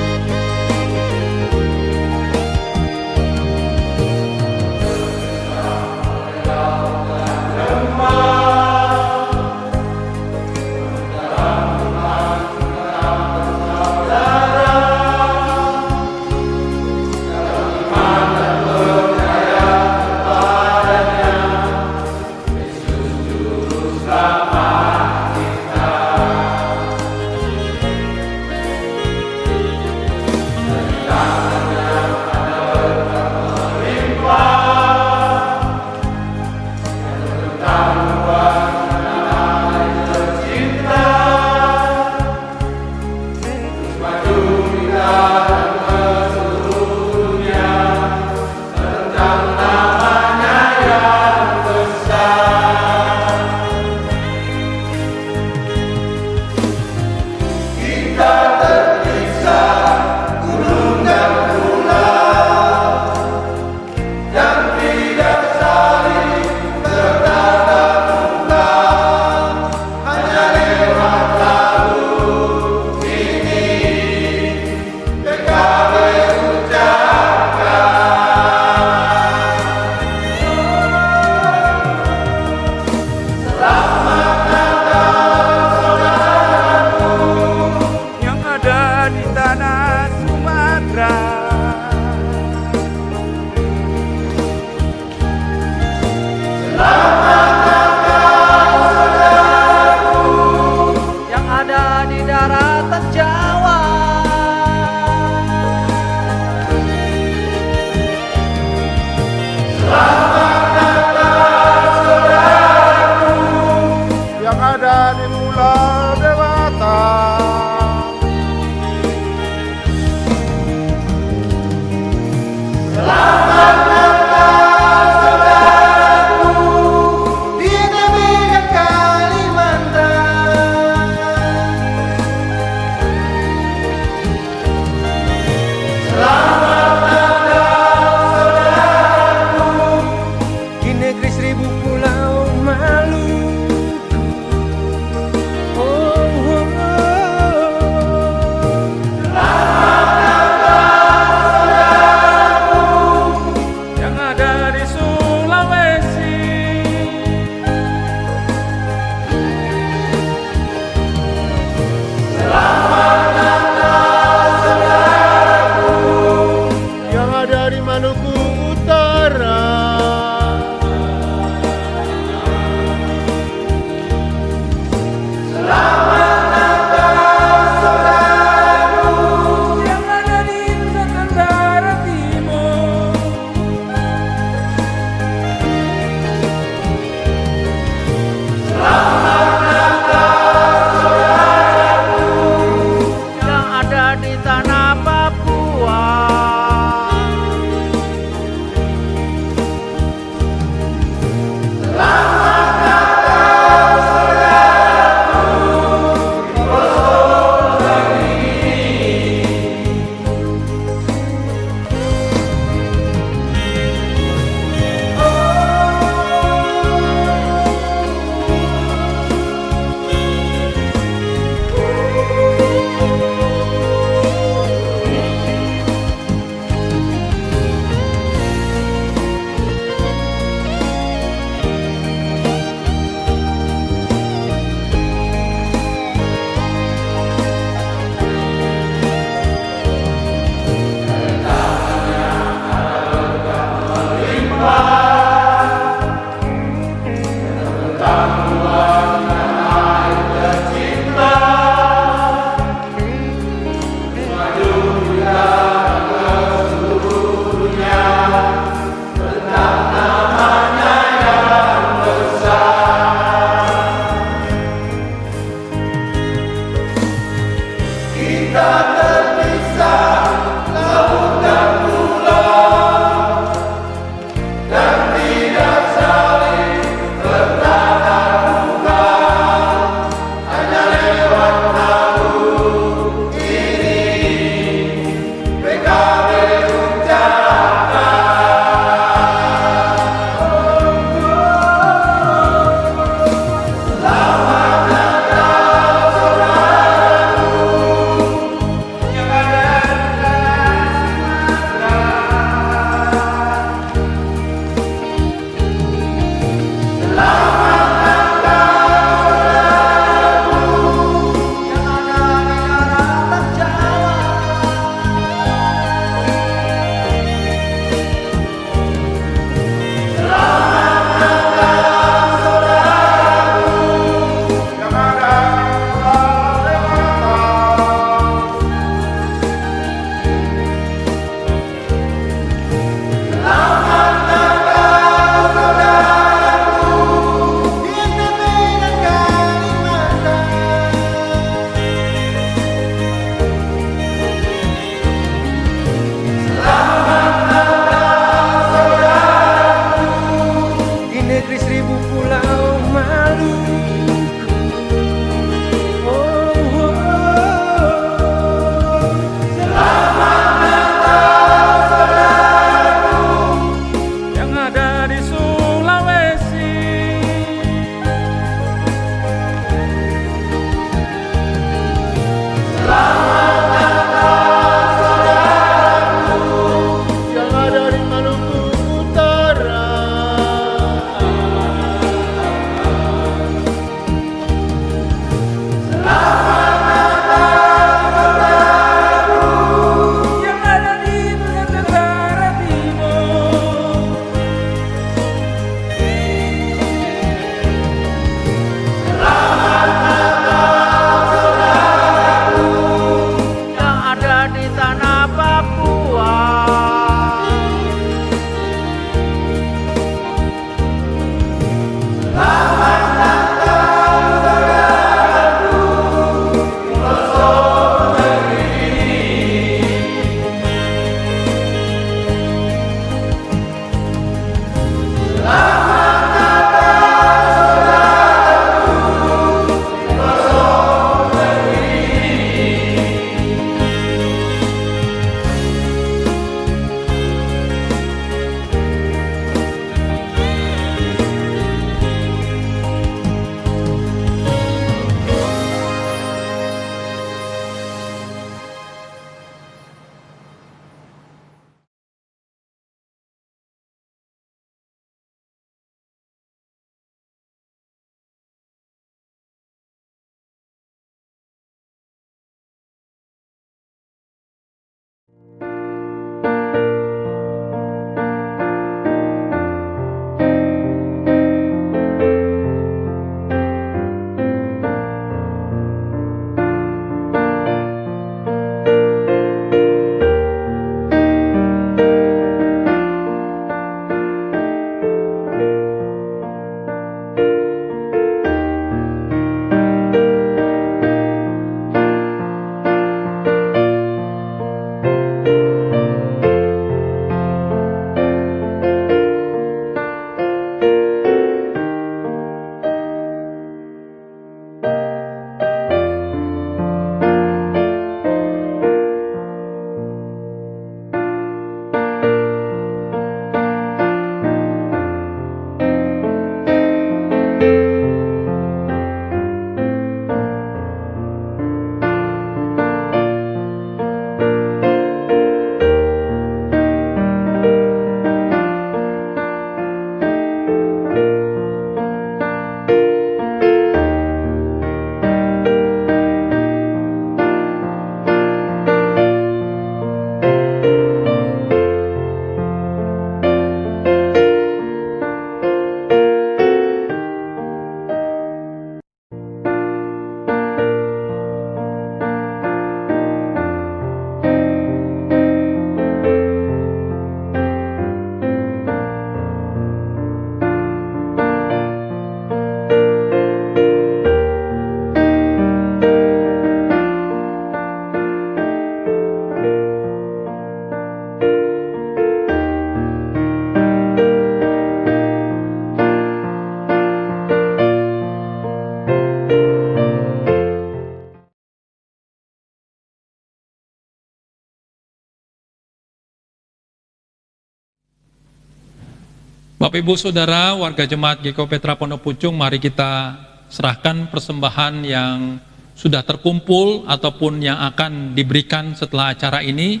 Bapak Ibu Saudara, warga jemaat GKI Petra Pondok Pucung, mari kita serahkan persembahan yang sudah terkumpul ataupun yang akan diberikan setelah acara ini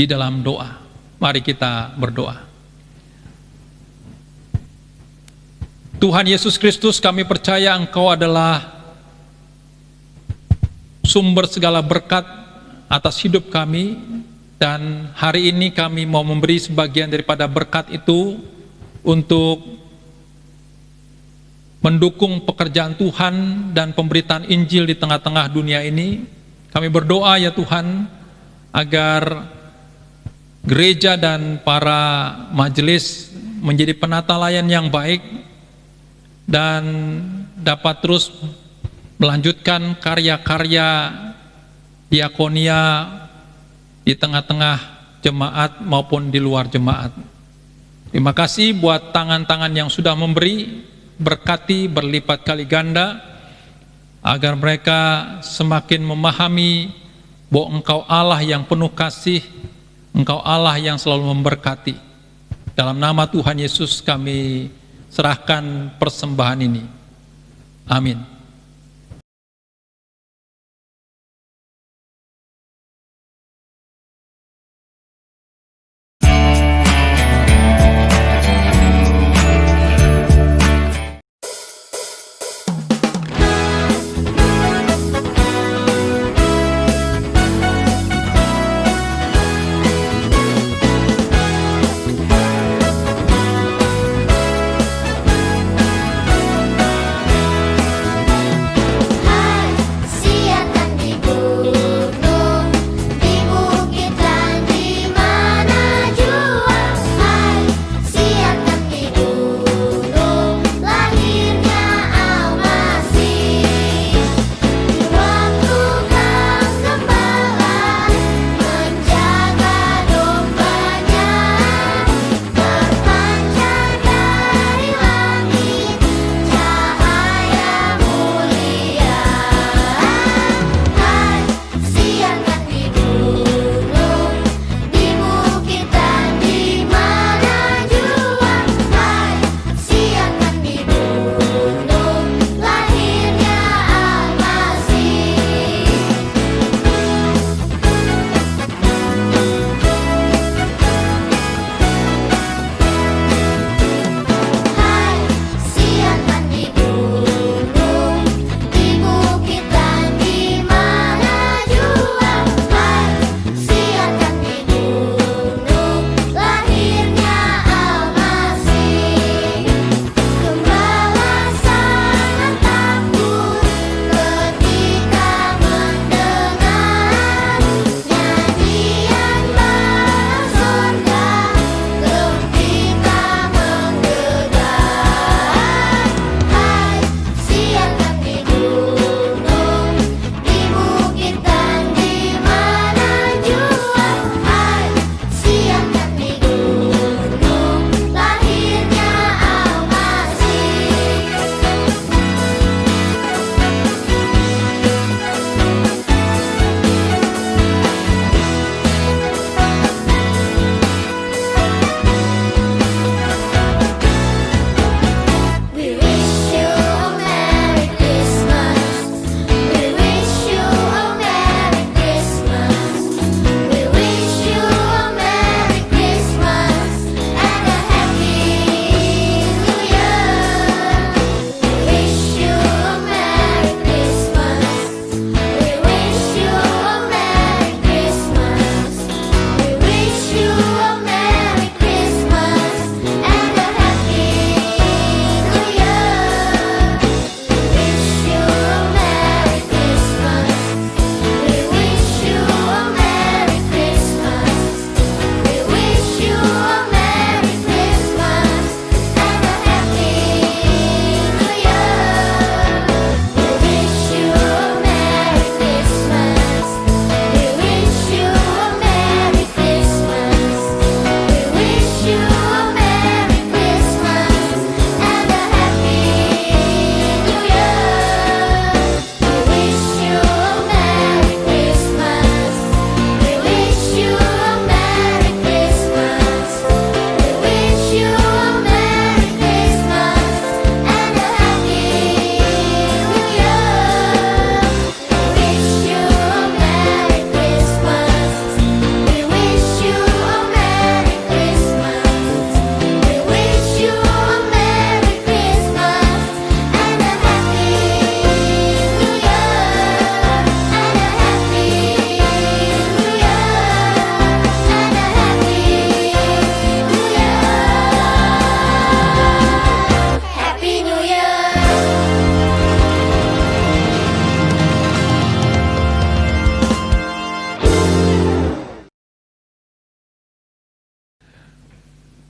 di dalam doa. Mari kita berdoa. Tuhan Yesus Kristus, kami percaya Engkau adalah sumber segala berkat atas hidup kami, dan hari ini kami mau memberi sebagian daripada berkat itu untuk mendukung pekerjaan Tuhan dan pemberitaan Injil di tengah-tengah dunia ini. Kami berdoa ya Tuhan, agar gereja dan para majelis menjadi penata layan yang baik dan dapat terus melanjutkan karya-karya diakonia di tengah-tengah jemaat maupun di luar jemaat. Terima kasih buat tangan-tangan yang sudah memberi, berkati berlipat kali ganda, agar mereka semakin memahami bahwa Engkau Allah yang penuh kasih, Engkau Allah yang selalu memberkati. Dalam nama Tuhan Yesus kami serahkan persembahan ini. Amin.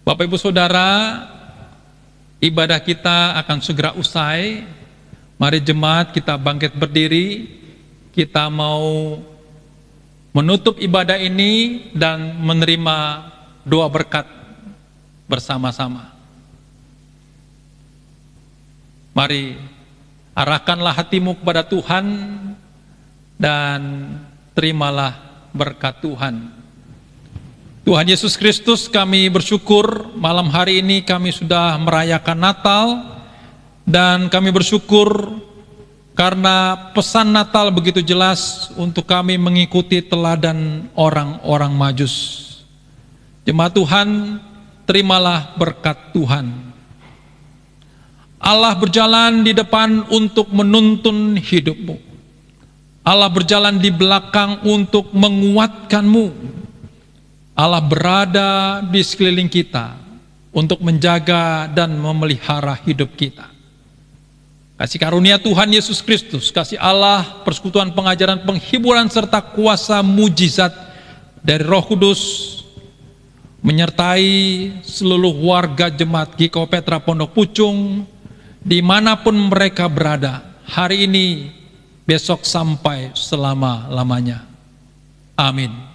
Bapak Ibu Saudara, ibadah kita akan segera usai. Mari jemaat kita bangkit berdiri. Kita mau menutup ibadah ini dan menerima doa berkat bersama-sama. Mari arahkanlah hatimu kepada Tuhan dan terimalah berkat Tuhan. Tuhan Yesus Kristus, kami bersyukur malam hari ini kami sudah merayakan Natal, dan kami bersyukur karena pesan Natal begitu jelas untuk kami mengikuti teladan orang-orang Majus. Jemaat Tuhan, terimalah berkat Tuhan. Allah berjalan di depan untuk menuntun hidupmu. Allah berjalan di belakang untuk menguatkanmu. Allah berada di sekeliling kita untuk menjaga dan memelihara hidup kita. Kasih karunia Tuhan Yesus Kristus, kasih Allah, persekutuan pengajaran, penghiburan, serta kuasa mujizat dari Roh Kudus menyertai seluruh warga jemaat GKW Petra Pondok Pucung dimanapun mereka berada, hari ini, besok, sampai selama-lamanya. Amin.